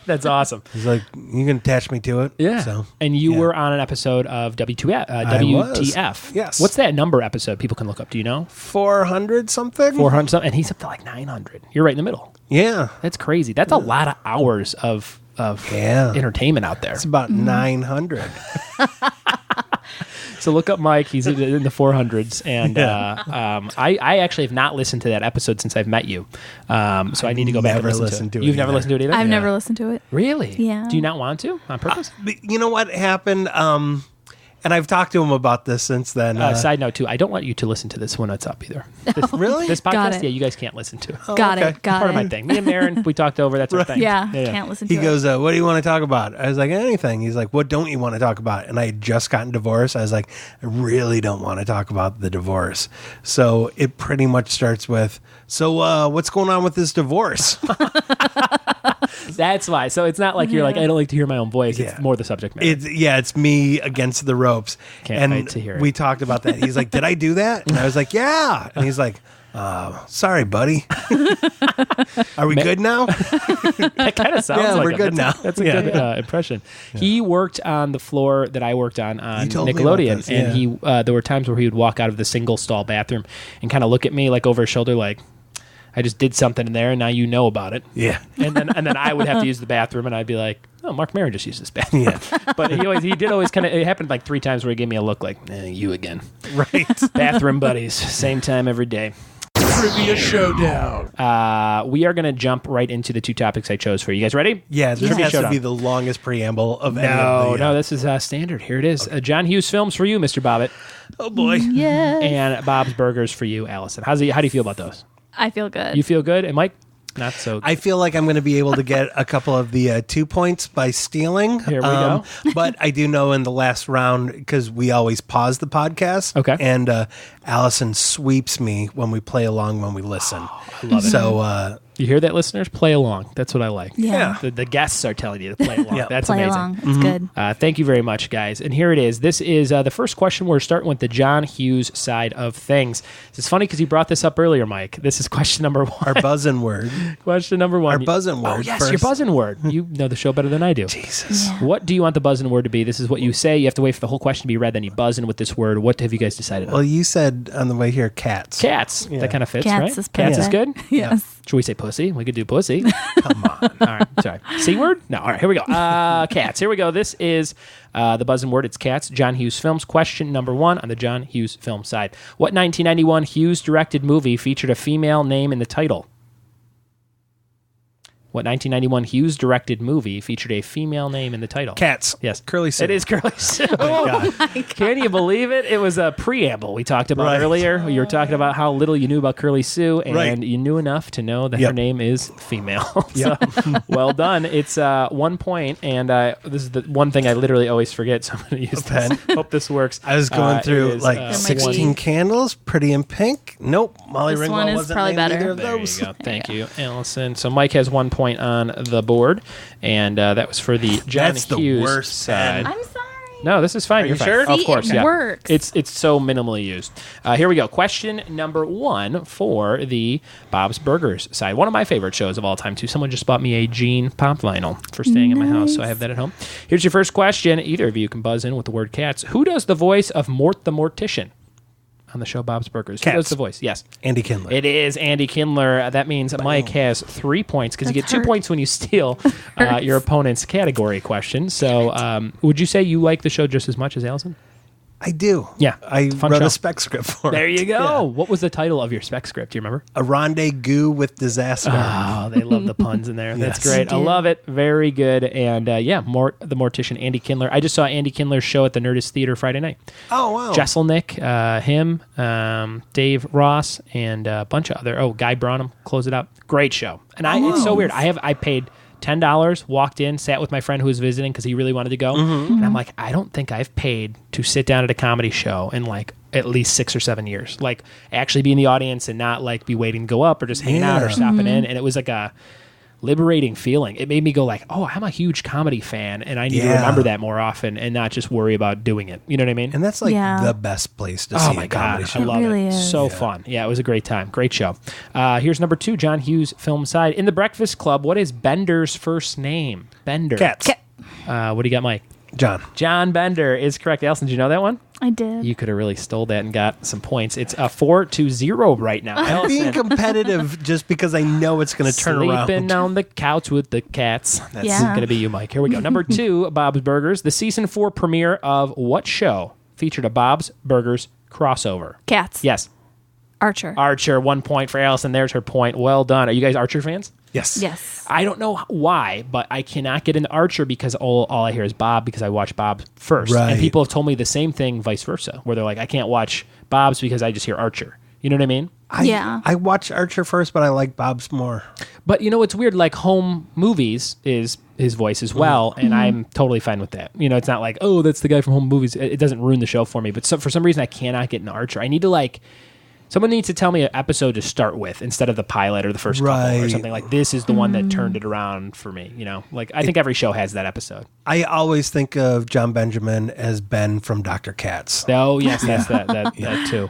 That's awesome. He's like, you can attach me to it. Yeah. So, and you were on an episode of WTF. Yes. What's that number episode people can look up? Do you know? 400 something? 400 something. And he's up to like 900. You're right in the middle. Yeah. That's crazy. That's a lot of hours of entertainment out there. It's about 900. So look up Mike. He's in the 400s. And I actually have not listened to that episode since I've met you. So I need to go back and listen to it. You've never listened to it either? I've never listened to it. Really? Yeah. Do you not want to on purpose? You know what happened? And I've talked to him about this since then. Side note, too, I don't want you to listen to this when it's up either. Really? This podcast, you guys can't listen to. Got it. Part of my thing. Me and Aaron, we talked over. That's our thing. Yeah, can't listen to it. He goes, what do you want to talk about? I was like, anything. He's like, what don't you want to talk about? And I had just gotten divorced. I was like, I really don't want to talk about the divorce. So it pretty much starts with, so what's going on with this divorce? That's why. So it's not like you're like, I don't like to hear my own voice. It's more the subject matter. It's me against the ropes. Can't wait to hear it. We talked about that. He's like, did I do that? And I was like, yeah. And he's like, sorry, buddy. Are we good now? That kind of sounds like we're good now. That's a good impression. Yeah. He worked on the floor that I worked on Nickelodeon, and he there were times where he would walk out of the single stall bathroom and kind of look at me like over his shoulder, like, I just did something in there, and now you know about it. Yeah. And then I would have to use the bathroom, and I'd be like, oh, Mark Maron just used this bathroom. Yeah. But he did always kind of, it happened like 3 times where he gave me a look like, you again. Right. Bathroom buddies, same time every day. Trivia Showdown. We are going to jump right into the 2 topics I chose for you. You guys ready? Yeah, this has to be the longest preamble of any of the... No, this is standard. Here it is. Okay. John Hughes Films for you, Mr. Bobbitt. Oh, boy. Yes. And Bob's Burgers for you, Allison. How do you feel about those? I feel good. You feel good? And Mike? Not so good. I feel like I'm going to be able to get a couple of the 2 points by stealing. Here we go. But I do know in the last round, because we always pause the podcast. Okay. And Allison sweeps me when we play along when we listen. Oh, I love it. So... you hear that, listeners? Play along. That's what I like. Yeah. The guests are telling you to play along. That's play amazing. Along. It's good. Thank you very much, guys. And here it is. This is the first question. We're starting with the John Hughes side of things. It's funny because you brought this up earlier, Mike. This is question number 1. Our buzzing word. Question number 1. Our buzzing word. Oh, yes, first. your buzzing word. You know the show better than I do. Jesus. Yeah. What do you want the buzzing word to be? This is what you say. You have to wait for the whole question to be read, then you buzz in with this word. What have you guys decided on? Well, you said on the way here, cats. Cats. Yeah. That kind of fits, Cats right? is Cats is good? Yes. Should we say pussy? We could do pussy. Come on. All right. Sorry. C word? No. All right. Here we go. Cats. Here we go. This is the buzzing word. It's cats. John Hughes Films. Question number 1 on the John Hughes film side. What 1991 Hughes directed movie featured a female name in the title? What 1991 Hughes directed movie featured a female name in the title? Cats. Yes. Curly Sue. It is Curly Sue. Oh, my God. Can you believe it? It was a preamble we talked about earlier. You were talking about how little you knew about Curly Sue, and you knew enough to know that her name is female. So, well done. It's 1 point, and this is the one thing I literally always forget, so I'm going to use this. Hope this works. I was going through 16 Candles, Pretty in Pink. Nope. Molly This Ringwald one is wasn't probably named better. either of There those. you go. Thank you, Allison. So Mike has 1 point on the board, and that was for the John That's the Hughes worst side. I'm sorry. No, this is fine. Are You're you fine. sure? Of course, it works. It's so minimally used. Here we go. Question number 1 for the Bob's Burgers side. One of my favorite shows of all time, too. Someone just bought me a Gene Pomp vinyl for staying in my house, so I have that at home. Here's your first question. Either of you can buzz in with the word cats. Who does the voice of Mort the Mortician on the show Bob's Burgers? Cats. Who does the voice? Yes. Andy Kindler. It is Andy Kindler. That means Mike has 3 points because you get 2 points when you steal your opponent's category question. So would you say you like the show just as much as Allison? I do. Yeah. I Fun wrote show. a spec script for There it. you go. Yeah. What was the title of your spec script? Do you remember? A rendezvous with disaster. Oh, they love the puns in there. That's Yes. great. I love it. Very good. And the Mortician, Andy Kindler. I just saw Andy Kindler's show at the Nerdist Theater Friday night. Oh, wow. Jesselnick, him, Dave Ross, and a bunch of other. Guy Branum, close it out. Great show. And it's so weird. I paid $10, walked in, sat with my friend who was visiting because he really wanted to go. And I'm like, I don't think I've paid to sit down at a comedy show in like at least 6 or 7 years. Like actually be in the audience and not like be waiting to go up or just hanging out or stopping in. And it was like a liberating feeling. It made me go like, oh, I'm a huge comedy fan and I need to remember that more often and not just worry about doing it. You know what I mean? And that's like the best place to see a comedy show. I love really it. is. So fun. Yeah, it was a great time. Great show. Here's number 2, John Hughes film side. In the Breakfast Club, what is Bender's first name? Bender. Cats. What do you got, Mike? John. John Bender is correct. Allison, did you know that one? I did. You could have really stole that and got some points. It's 4-0 right now. I'm being competitive just because I know it's going to turn around. Sleeping on the couch with the cats. That's going to be you, Mike. Here we go. Number 2, Bob's Burgers. The season 4 premiere of what show featured a Bob's Burgers crossover? Cats. Yes. Archer. Archer, 1 point for Allison. There's her point. Well done. Are you guys Archer fans? Yes. Yes. I don't know why, but I cannot get into Archer because all I hear is Bob because I watch Bob first. Right. And people have told me the same thing vice versa, where they're like, I can't watch Bob's because I just hear Archer. You know what I mean? I watched Archer first, but I like Bob's more. But you know what's weird? Like Home Movies is his voice as well, and I'm totally fine with that. You know, it's not like, oh, that's the guy from Home Movies. It doesn't ruin the show for me. But for some reason, I cannot get into Archer. I need to someone needs to tell me an episode to start with instead of the pilot or the first couple or something. Like, this is the one that turned it around for me, you know? Like, I think every show has that episode. I always think of John Benjamin as Ben from Dr. Katz. Oh, yes, that's that too.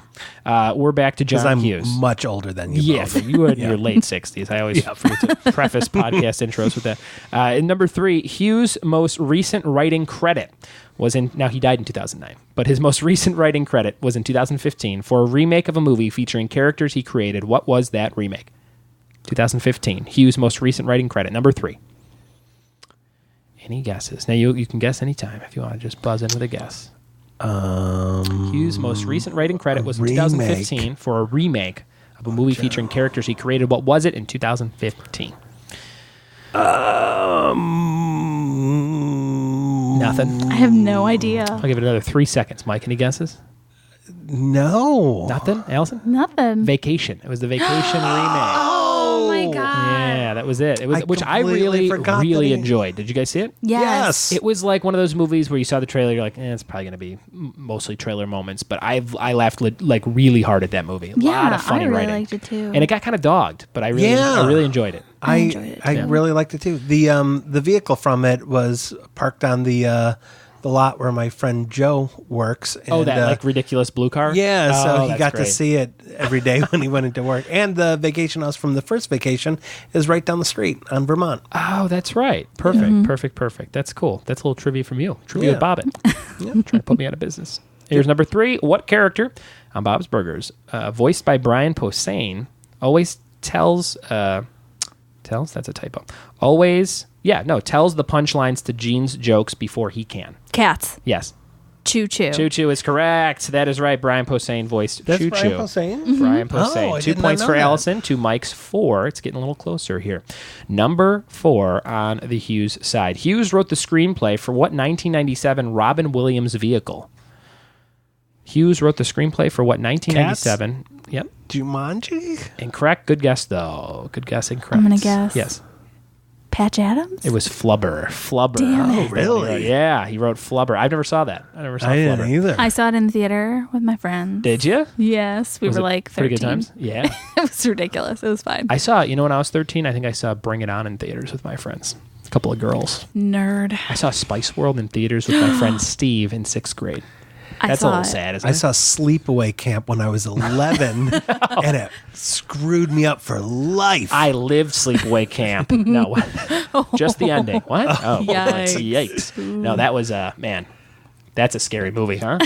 We're back to John Hughes. I'm much older than you Yeah, both. you were in your late 60s. I always forget to preface podcast intros with that. In number 3, Hughes' most recent writing credit was now he died in 2009, but his most recent writing credit was in 2015 for a remake of a movie featuring characters he created. What was that remake? 2015. Hughes' most recent writing credit. Number 3. Any guesses? Now you can guess anytime if you want to just buzz in with a guess. Hughes' most recent writing credit was in 2015 for a remake of a movie featuring characters he created. What was it in 2015? Nothing. I have no idea. I'll give it another 3 seconds. Mike, any guesses? No. Nothing? Allison? Nothing. Vacation. It was the Vacation remake. Oh my god. Yeah, that was it. It was, which I completely forgot really that enjoyed. Did you guys see it? Yes. It was like one of those movies where you saw the trailer, you're like, it's probably going to be mostly trailer moments. But I laughed like really hard at that movie. A lot of funny I really writing. liked it too. And it got kind of dogged, but I really enjoyed it. I enjoyed it too. I really liked it too. The vehicle from it was parked on the lot where my friend Joe works. And, that like ridiculous blue car? Yeah, so he that's got great. to see it every day when he went into work. And the vacation house from the first vacation is right down the street on Vermont. Oh, that's right. Perfect. Perfect. That's cool. That's a little trivia from you. Trivia with Bobbit. Trying to put me out of business. Here's number 3. What character on Bob's Burgers, voiced by Brian Posehn, always tells, that's a typo, tells the punchlines to Gene's jokes before he can? Cats. Yes. Choo Choo. Choo Choo is correct. That is right. Brian Posehn voiced That's Choo Brian Choo. Posehn? Mm-hmm. Brian Posehn. I 2 did not points know for that. Allison, 2 Mike's 4. It's getting a little closer here. Number 4 on the Hughes side. Hughes wrote the screenplay for what 1997 Robin Williams vehicle? Hughes wrote the screenplay for what 1997? Cats? Yep. Jumanji? Incorrect. Good guess, though. Good guess. Incorrect. I'm gonna guess. Yes. Patch Adams? It was Flubber. Damn it. Oh, really? Yeah, he wrote Flubber. I've never saw that. I never saw I Flubber. didn't either. I saw it in the theater with my friends. Did you? Yes. We Was were it like 13. pretty good times? Yeah. It was ridiculous. It was fine. I saw, when I was 13, I think I saw Bring It On in theaters with my friends. A couple of girls. Nerd. I saw Spice World in theaters with my friend Steve in 6th grade. That's a little sad, isn't it? I saw Sleepaway Camp when I was 11, and it screwed me up for life. I lived Sleepaway Camp. No, just the ending. What? Oh, yikes. No, that was, man, that's a scary movie, huh?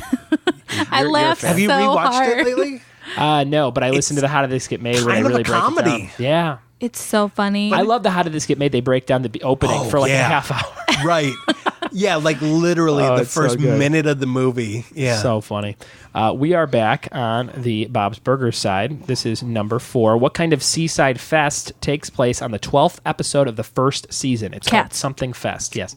I laughed so hard. Have you rewatched it lately? No, but I listened to the How Did This Get Made where they really break it down. Yeah. It's so funny. I love the How Did This Get Made. They break down the opening for like a half hour. Right. Yeah, like literally the first minute of the movie. Yeah. So funny. We are back on the Bob's Burgers side. This is number 4. What kind of seaside fest takes place on the 12th episode of the first season? It's called something fest. Yes.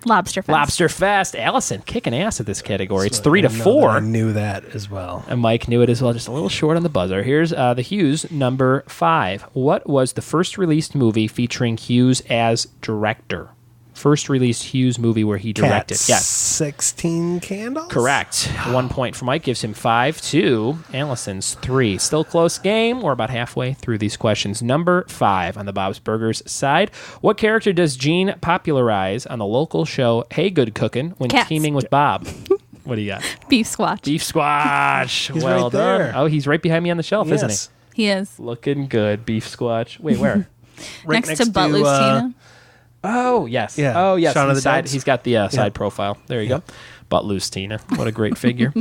Lobster Fest. Lobster Fest. Allison kicking ass at this category. It's 3-4. I knew that as well. And Mike knew it as well. Just a little short on the buzzer. Here's the Hughes, number 5. What was the first released movie featuring Hughes as director? First released Hughes movie where he directed. Cats, yes. 16 Candles? Correct. 1 point for Mike gives him 5 to Allison's 3. Still close game. We're about halfway through these questions. Number 5 on the Bob's Burgers side. What character does Gene popularize on the local show Hey Good Cookin' when teaming with Bob? What do you got? Beef Squatch. Beef Squatch. He's well right done. there. Oh, he's right behind me on the shelf, isn't he? He is. Looking good. Beef Squatch. Wait, where? Right next to Butler's Tina. Oh, yes. Yeah. Oh, yes. Shaun of the Dead. He's got the side profile. There you go. But loose Tina. What a great figure.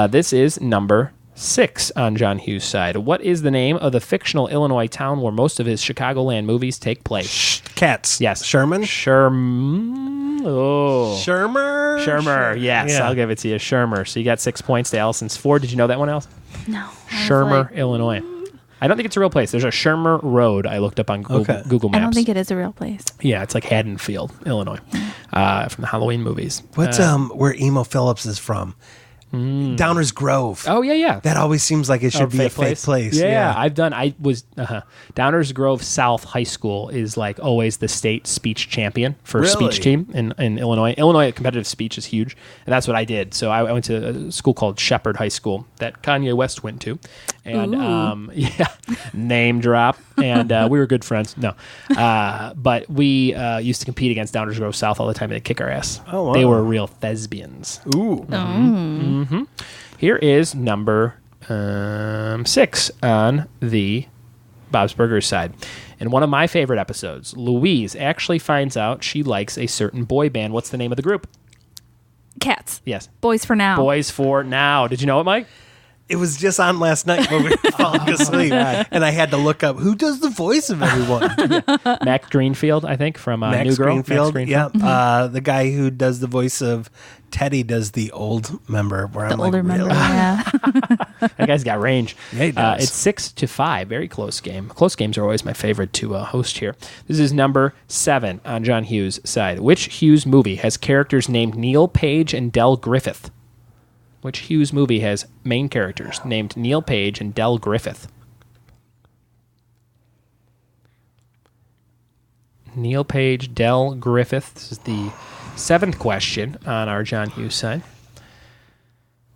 This is number 6 on John Hughes' side. What is the name of the fictional Illinois town where most of his Chicagoland movies take place? Cats. Yes. Sherman? Oh. Shermer? Yes. Yeah. I'll give it to you. Shermer. So you got 6 points to Allison's 4. Did you know that one, Allison? No. Shermer, Illinois. I don't think it's a real place. There's a Shermer Road I looked up on Google Maps. I don't think it is a real place. Yeah, it's like Haddonfield, Illinois, from the Halloween movies. What's where Emo Phillips is from? Downers Grove. Oh, yeah. That always seems like it should be a fake place. Yeah. Downers Grove South High School is like always the state speech champion for speech team in Illinois. Illinois competitive speech is huge, and that's what I did. So I went to a school called Shepherd High School that Kanye West went to. And, name drop. And we were good friends. No. But we used to compete against Downers Grove South all the time. They'd kick our ass. Oh, wow. They were real thespians. Ooh. Mm-hmm. Here is number 6 on the Bob's Burgers side. In one of my favorite episodes, Louise actually finds out she likes a certain boy band. What's the name of the group? Cats. Yes. Boys for Now. Boys for Now. Did you know it, Mike? It was just on last night when we were falling asleep, and I had to look up who does the voice of everyone. Max Greenfield, I think, from New Girl. Max Greenfield. Yeah, the guy who does the voice of Teddy does the old member. Where the I'm older like, member, really? yeah. That guy's got range. Yeah, he does. It's 6-5. Very close game. Close games are always my favorite to host here. This is number 7 on John Hughes' side. Which Hughes movie has characters named Neil Page and Del Griffith? Which Hughes movie has main characters named Neil Page and Del Griffith? Neil Page, Del Griffith. This is the 7th question on our John Hughes side.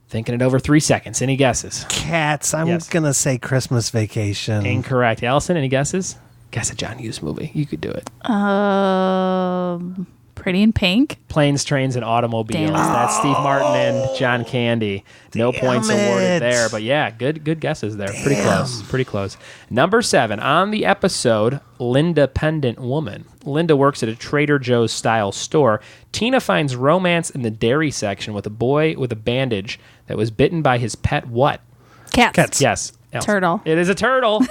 Thinking it over 3 seconds. Any guesses? Cats. I'm going to say Christmas Vacation. Incorrect. Allison, any guesses? Guess a John Hughes movie. You could do it. Pretty in Pink. Planes, Trains, and Automobiles. Damn. That's Steve Martin and John Candy. No points awarded there, but yeah, good guesses there. Pretty close. Number 7 on the episode, Lindependent Woman. Linda works at a Trader Joe's style store. Tina finds romance in the dairy section with a boy with a bandage that was bitten by his pet what? Cats. Yes. Turtle. It is a turtle.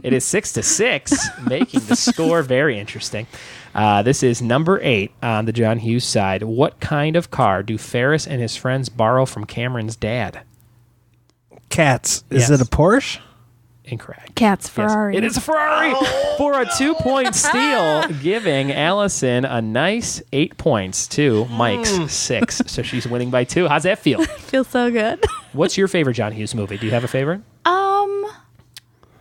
It is 6-6, making the score very interesting. This is number 8 on the John Hughes side. What kind of car do Ferris and his friends borrow from Cameron's dad? Cats. Is it a Porsche? Incorrect. Cats. Ferrari. Yes, it is a Ferrari for a 2-point steal, giving Allison a nice 8 points to Mike's 6. So she's winning by 2. How's that feel? Feels so good. What's your favorite John Hughes movie? Do you have a favorite?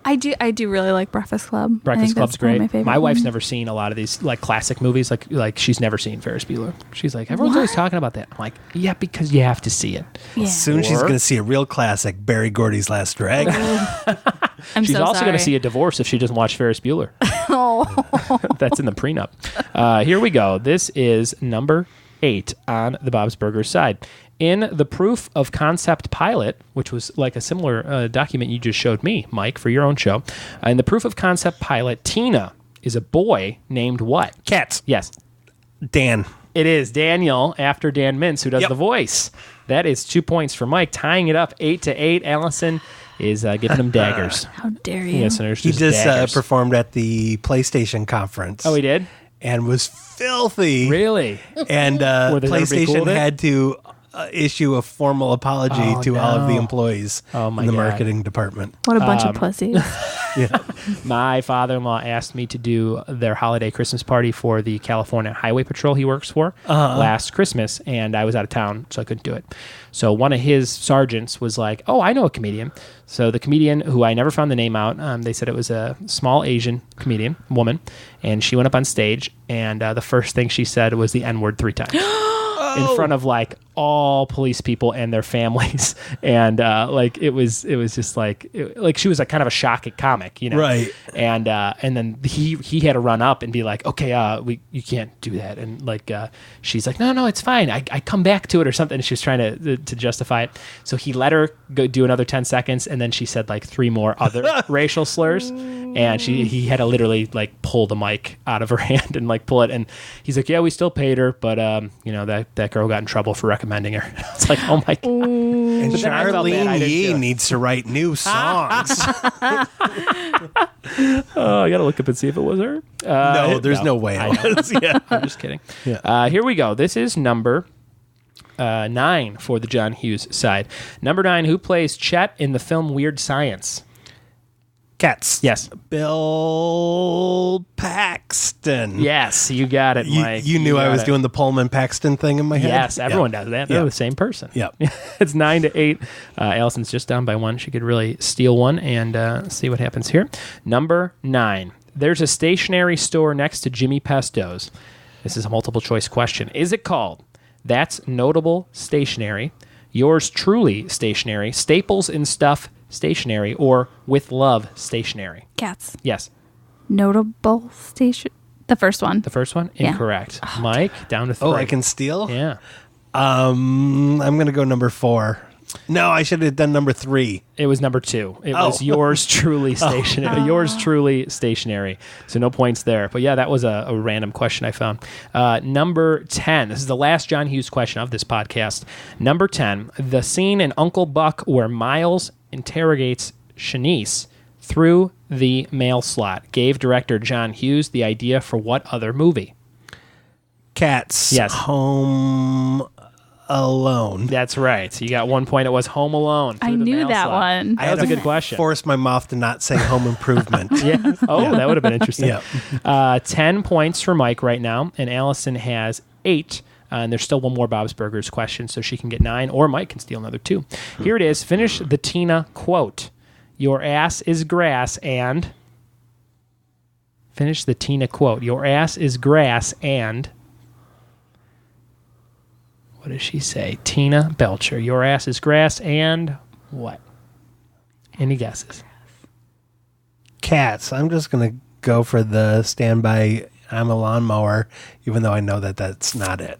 I do really like Breakfast Club. Breakfast Club's great. My wife's never seen a lot of these like classic movies. Like she's never seen Ferris Bueller. She's like, everyone's always talking about that. I'm like, yeah, because you have to see it. Yeah. Soon she's going to see a real classic, Barry Gordy's Last Dragon. I'm She's so also going to sorry. see a divorce if she doesn't watch Ferris Bueller. Oh No. That's in the prenup. Here we go. This is number 8 on the Bob's Burgers side. In the proof of concept pilot, which was like a similar document you just showed me, Mike, for your own show. In the proof of concept pilot, Tina is a boy named what? Cats. Yes. Dan. It is Daniel, after Dan Mintz, who does the voice. That is 2 points for Mike, tying it up 8-8. Allison is giving him daggers. How dare you? Listeners, He just performed at the PlayStation conference. Oh, he did? And was filthy. Really? And PlayStation had to issue a formal apology to all of the employees in the marketing department. What a bunch of pussies. My father-in-law asked me to do their holiday Christmas party for the California Highway Patrol he works for last Christmas, and I was out of town, so I couldn't do it. So one of his sergeants was like, oh, I know a comedian. So the comedian, who I never found the name out, they said it was a small Asian comedian, woman, and she went up on stage, and the first thing she said was the N-word 3 times. In front of like all police people and their families, and like it was just like she was like kind of a shocking comic, you know, right? And then he had to run up and be like, okay, you can't do that, and like she's like, no, it's fine, I come back to it or something. And she was trying to justify it, so he let her go do another 10 seconds, and then she said like 3 more other racial slurs, and he had to literally like pull the mic out of her hand and like pull it, and he's like, yeah, we still paid her, but you know that girl got in trouble for recommending her. It's like, oh my god. And Charlene Yee needs to write new songs. Oh, I gotta look up and see if it was her. No, there's no way it was. Yeah, I'm just kidding. Yeah. Here we go. This is number 9 for the John Hughes side. Number 9, who plays Chet in the film Weird Science? Cats. Yes. Bill Paxton. Yes, you got it, Mike. You knew I was doing the Pullman Paxton thing in my head? Yes, everyone does that. They're the same person. Yeah. It's 9-8. Allison's just down by 1. She could really steal one and see what happens here. Number 9. There's a stationery store next to Jimmy Pesto's. This is a multiple choice question. Is it called That's Notable Stationery, Yours Truly Stationery, Staples and Stuff Stationery, or With Love Stationery? Cats. Yes. Notable station. The first one. The first one? Yeah. Incorrect. Mike, down to 3. Oh, I can steal? Yeah. I'm going to go number 4. No, I should have done number 3. It was number 2. It was Yours Truly Stationery. Yours Truly Stationery. So no points there. But yeah, that was a random question I found. Number 10. This is the last John Hughes question of this podcast. Number 10. The scene in Uncle Buck where Miles interrogates Shanice through the mail slot gave director John Hughes the idea for what other movie? Cats. Yes. Home Alone. That's right. So you got 1 point. It was Home Alone. I knew that one. That was a good question. Force my mouth to not say Home Improvement. Yeah. Oh, that would have been interesting. Yeah. 10 points for Mike right now, and Allison has 8. And there's still one more Bob's Burgers question, so she can get 9, or Mike can steal another 2. Here it is. Finish the Tina quote. Your ass is grass and... Finish the Tina quote. Your ass is grass and... What does she say? Tina Belcher. Your ass is grass and what? Any guesses? Cats. I'm just going to go for the standby I'm a lawnmower, even though I know that that's not it.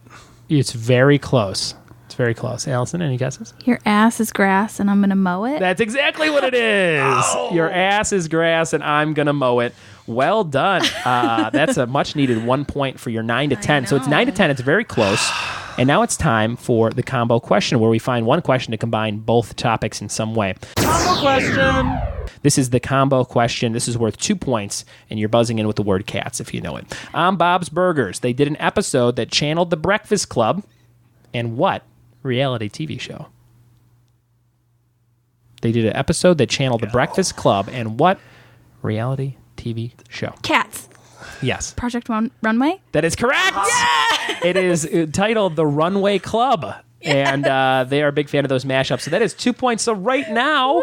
It's very close. It's very close. Allison, any guesses? Your ass is grass and I'm going to mow it? That's exactly what it is. Oh. Your ass is grass and I'm going to mow it. Well done. That's a much-needed 1 point for your 9-10. So it's 9-10. It's very close. And now it's time for the combo question, where we find one question to combine both topics in some way. Combo question! This is the combo question. This is worth 2 points, and you're buzzing in with the word cats if you know it. On Bob's Burgers, they did an episode that channeled The Breakfast Club. And what reality TV show? They did an episode that channeled The Breakfast Club. And what reality TV show? Cats. Yes. Project Runway? That is correct. Yeah! It is titled The Runway Club. And they are a big fan of those mashups. So that is 2 points. So right now,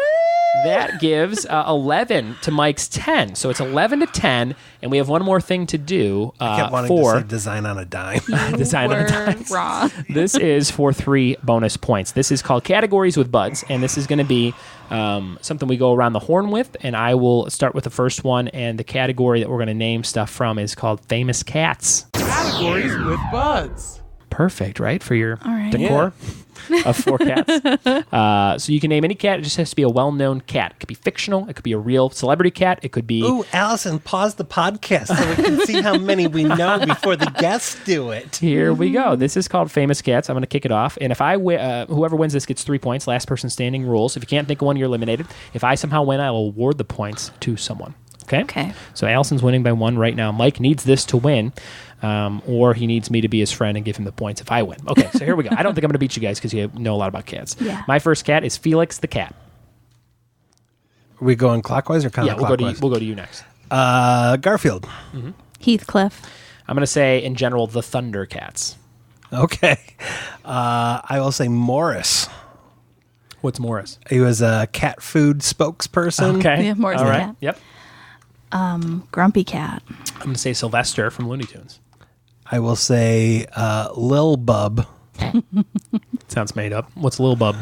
That gives 11 to Mike's 10. So it's 11 to 10, and we have one more thing to do. I kept wanting to say design on a dime. Design on a dime. Wrong. This is for 3 bonus points. This is called Categories with Buds, and this is going to be something we go around the horn with, and I will start with the first one, and the category that we're going to name stuff from is called Famous Cats. Categories with Buds. Perfect, right? For your decor of 4 cats. So you can name any cat. It just has to be a well-known cat. It could be fictional. It could be a real celebrity cat. It could be... Ooh, Allison, pause the podcast so we can see how many we know before the guests do it. Here we go. This is called Famous Cats. I'm going to kick it off. And if whoever wins this gets 3 points. Last person standing rules. If you can't think of one, you're eliminated. If I somehow win, I will award the points to someone. Okay? So Allison's winning by 1 right now. Mike needs this to win. Or he needs me to be his friend and give him the points if I win. Okay, so here we go. I don't think I'm going to beat you guys because you know a lot about cats. Yeah. My first cat is Felix the cat. Are we going clockwise or counterclockwise? Yeah, we'll go to you next. Garfield. Mm-hmm. Heathcliff. I'm going to say, in general, the Thundercats. Okay. I will say Morris. What's Morris? He was a cat food spokesperson. Okay. Yeah, Morris All the right. cat. Yep. Grumpy Cat. I'm going to say Sylvester from Looney Tunes. I will say Lil Bub. Sounds made up. What's Lil Bub?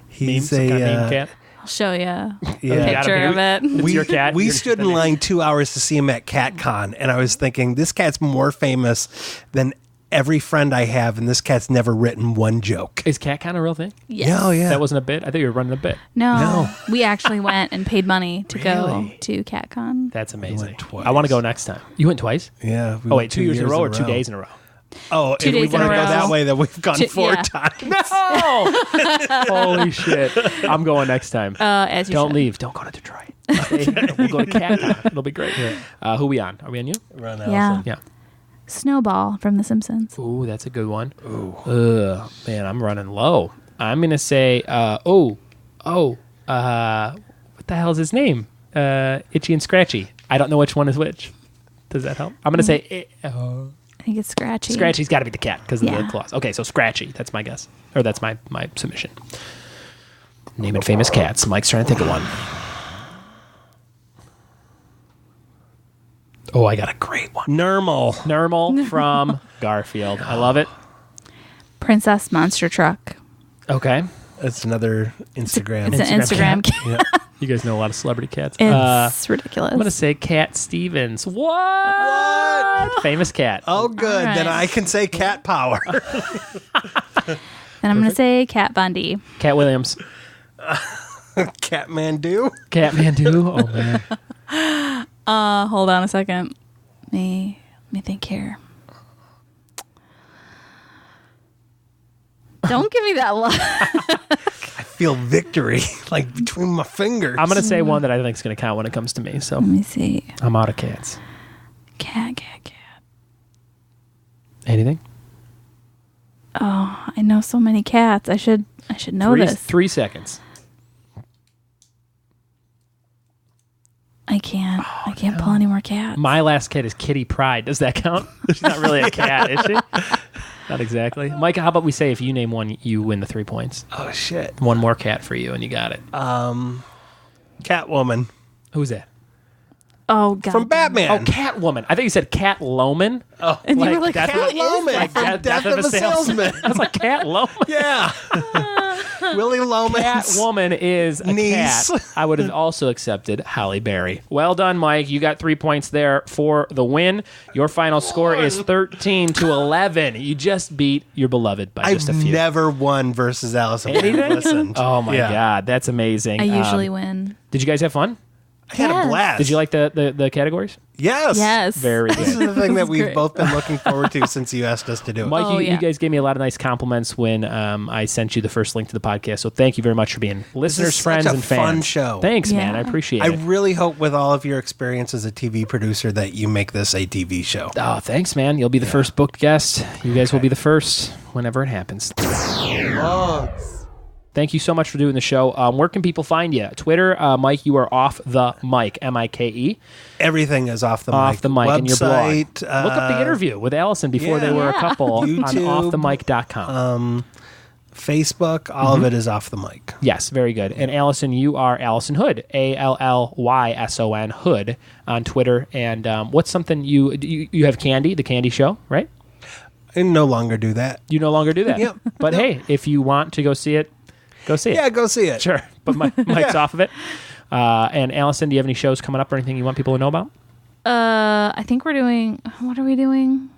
He's Some kind of meme cat? I'll show you a Yeah. picture of it. It's your cat. We You're stood in line 2 hours to see him at CatCon, and I was thinking, this cat's more famous than every friend I have, and this cat's never written one joke. Is CatCon a real thing? Yes. Oh, yeah. That wasn't a bit? I thought you were running a bit. No. We actually went and paid money to go to CatCon. That's amazing. went twice. I want to go next time. You went twice? Yeah. Oh, wait, 2 years in a row or 2 days in a row? Oh, 2 if we days in want a to go row. that way, then we've gone 4 yeah. times. No! Holy shit. I'm going next time. As you Don't should. leave. Don't go to Detroit. We'll go to CatCon. It'll be great. Who are we on? Are we on you? Run, Yeah. Allison. Yeah. Snowball from The Simpsons. Ooh, that's a good one. Ooh. Man, I'm running low. I'm going to say, what the hell is his name? Itchy and Scratchy. I don't know which one is which. Does that help? I'm going to say... I think it's Scratchy. Scratchy's got to be the cat because of Yeah. the claws. Okay, so Scratchy. That's my guess. Or that's my submission. Naming famous cats. Mike's trying to think of one. Oh, I got a great one. Nermal from Garfield. I love it. Princess Monster Truck. Okay. That's another Instagram. It's an Instagram cat. Yeah. You guys know a lot of celebrity cats. It's ridiculous. I'm going to say Cat Stevens. What? Famous cat. Oh, good. All right. Then I can say cat power. Then I'm going to say Cat Bundy. Cat Williams. Catmandu. Catmandu. Oh, man. Hold on a second. Let me think here. Don't give me that look. I feel victory like between my fingers. I'm going to say one that I think is going to count when it comes to me. So Let me see. I'm out of cats. Cat. Anything? Oh, I know so many cats. I should know this. 3 seconds. I can't pull any more cats. My last cat is Kitty Pryde. Does that count? She's not really a cat, is she? Not exactly. Mike, how about we say if you name one, you win the 3 points. Oh, shit. One more cat for you, and you got it. Catwoman. Who's that? Oh, God. From Batman. Oh, Catwoman. I think you said Cat Loman. Oh, And you were like, Death Cat of- Loman like from Death of a Salesman. I was like, Cat Loman. Yeah. Willie Loman's Catwoman is a niece. cat. I would have also accepted Halle Berry. Well done, Mike. You got 3 points there for the win. Your final score is 13-11. You just beat your beloved by just a I've few. never won versus Allison. when I've Anything? listened. Oh my Yeah. God, that's amazing. I usually win. Did you guys have fun? I had Yes. a blast. Did you like the categories? Yes. Yes. Very This is good. the thing that we've great. both been looking forward to since you asked us to do it. Mike, Oh, you yeah. guys gave me a lot of nice compliments when I sent you the first link to the podcast. So thank you very much for being listeners, such friends, a and fans. fun show. Thanks, man. Yeah. I appreciate I it. really hope with all of your experience as a TV producer that you make this a TV show. Oh, thanks, man. You'll be the first booked guest. You guys will be the first whenever it happens. Thank you so much for doing the show. Where can people find you? Twitter, Mike, you are off the mic, M-I-K-E. Everything is off the mic. Off the mic in your blog. Website, Look up the interview with Allison before yeah. they were a couple YouTube, on offthemic.com. Facebook, all of it is Off the Mic. Yes, very good. And Allison, you are Allison Hood, Alllyson Hood on Twitter. And what's something you have Candy, the Candy Show, right? I no longer do that. You no longer do that. Yep. But hey, if you want to go see it, go see it. Yeah, go see it. Sure. But Mike's off of it. And Allison, do you have any shows coming up or anything you want people to know about? I think we're doing. What are we doing?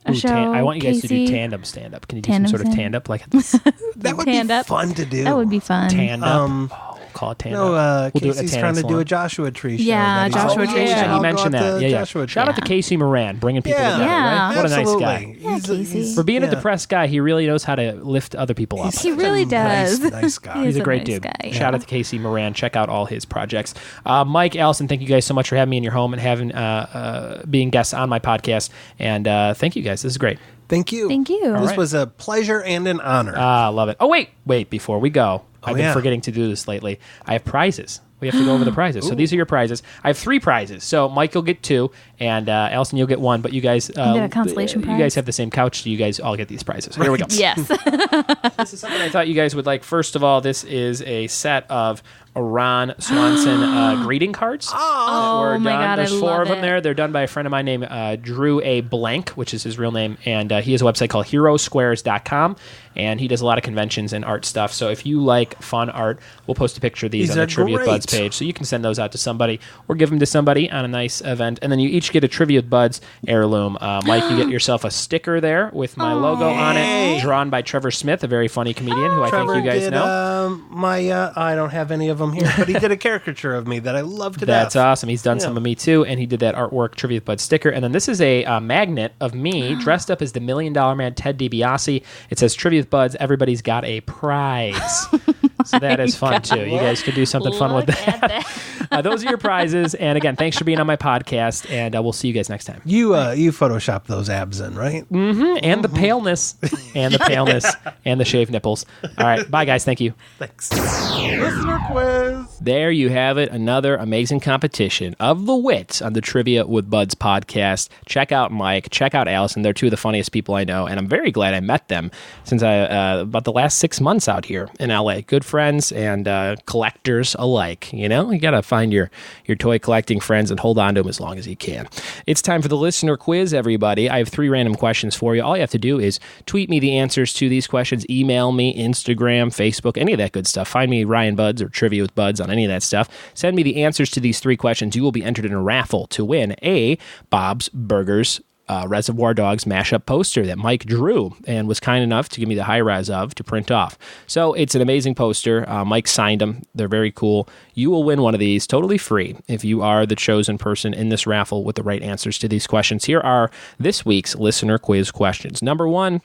A show. I want you guys Casey. to do tandem stand-up. Can you do Tandem some sort of stand-up? stand-up? Like That would be fun to do. That would be fun. Tandem. Call it tandem. No, we'll Casey's trying to do a Joshua Tree show. Yeah, Joshua Tree show. Yeah, you mentioned that. Yeah. Joshua Tree. Shout out to Casey Moran, bringing people together. Right? What a nice guy. Yeah, Casey. For being a depressed guy, he really knows how to lift other people up. He really does. Nice guy. He's a great dude. Guy. Shout out to Casey Moran. Check out all his projects. Mike, Allison, thank you guys so much for having me in your home and having being guests on my podcast. And thank you guys. This is great. Thank you. Thank you. This was a pleasure and an honor. Love it. Oh, wait. Before we go, I've been forgetting to do this lately. I have prizes. We have to go over the prizes. So these are your prizes. I have 3 prizes. So Mike will get 2, and Allison, you'll get 1. But you guys, get a consolation prize. You guys have the same couch, so you guys all get these prizes. Here we go. Yes. This is something I thought you guys would like. First of all, this is a set of Ron Swanson greeting cards. Oh my God, There's I 4 love of them it. there. They're done by a friend of mine named Drew A. Blank, which is his real name, and he has a website called HeroSquares.com, and he does a lot of conventions and art stuff. So if you like fun art, we'll post a picture of these on the Trivia with Buds page, so you can send those out to somebody or give them to somebody on a nice event, and then you each get a Trivia with Buds heirloom. Mike, you get yourself a sticker there with my logo on it, drawn by Trevor Smith, a very funny comedian who I think you guys know. I don't have any of them here, but he did a caricature of me that I love to death. That's awesome. He's done some of me too, and he did that artwork Trivia with Buds sticker. And then this is a magnet of me dressed up as the $1 Million Man Ted DiBiase. It says Trivia with Buds. Everybody's got a prize. So that is fun too. You guys could do something fun with that. Those are your prizes. And again, thanks for being on my podcast, and we'll see you guys next time. You Photoshopped those abs in, right? Mm-hmm. And the paleness. And the paleness. And the shaved nipples. All right. Bye, guys. Thank you. Thanks. Listener quiz. There you have it. Another amazing competition of the wits on the Trivia with Buds podcast. Check out Mike. Check out Allison. They're 2 of the funniest people I know, and I'm very glad I met them since about the last 6 months out here in LA. Good friends and collectors alike. You know, you got to find your toy collecting friends and hold on to them as long as you can. It's time for the listener quiz, everybody. I have 3 random questions for you. All you have to do is tweet me the answers to these questions, email me, Instagram, Facebook, any of that good stuff. Find me Ryan Buds or Trivia with Buds on any of that stuff. Send me the answers to these 3 questions. You will be entered in a raffle to win a Bob's Burgers Reservoir Dogs mashup poster that Mike drew and was kind enough to give me the high res of to print off. So it's an amazing poster. Mike signed them. They're very cool. You will win one of these totally free if you are the chosen person in this raffle with the right answers to these questions. Here are this week's listener quiz questions. Number 1.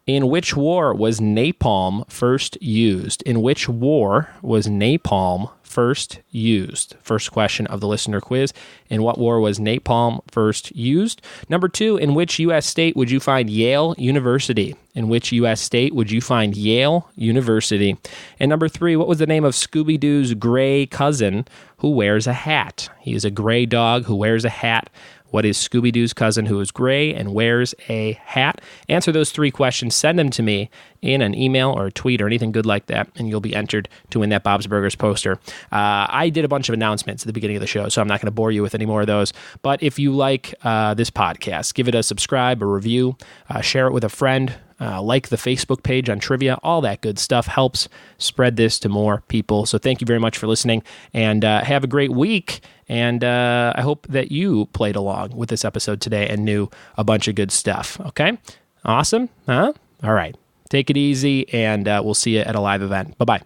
In which war was napalm first used? In which war was napalm first used? First question of the listener quiz. In what war was napalm first used? Number 2, in which U.S. state would you find Yale University? In which U.S. state would you find Yale University? And number 3, what was the name of Scooby-Doo's gray cousin who wears a hat? He is a gray dog who wears a hat. What is Scooby-Doo's cousin who is gray and wears a hat? Answer those 3 questions. Send them to me in an email or a tweet or anything good like that, and you'll be entered to win that Bob's Burgers poster. I did a bunch of announcements at the beginning of the show, so I'm not going to bore you with any more of those. But if you like this podcast, give it a subscribe, a review, share it with a friend, like the Facebook page on Trivia. All that good stuff helps spread this to more people. So thank you very much for listening, and have a great week. And I hope that you played along with this episode today and knew a bunch of good stuff. Okay? Awesome? Huh? All right. Take it easy, and we'll see you at a live event. Bye-bye.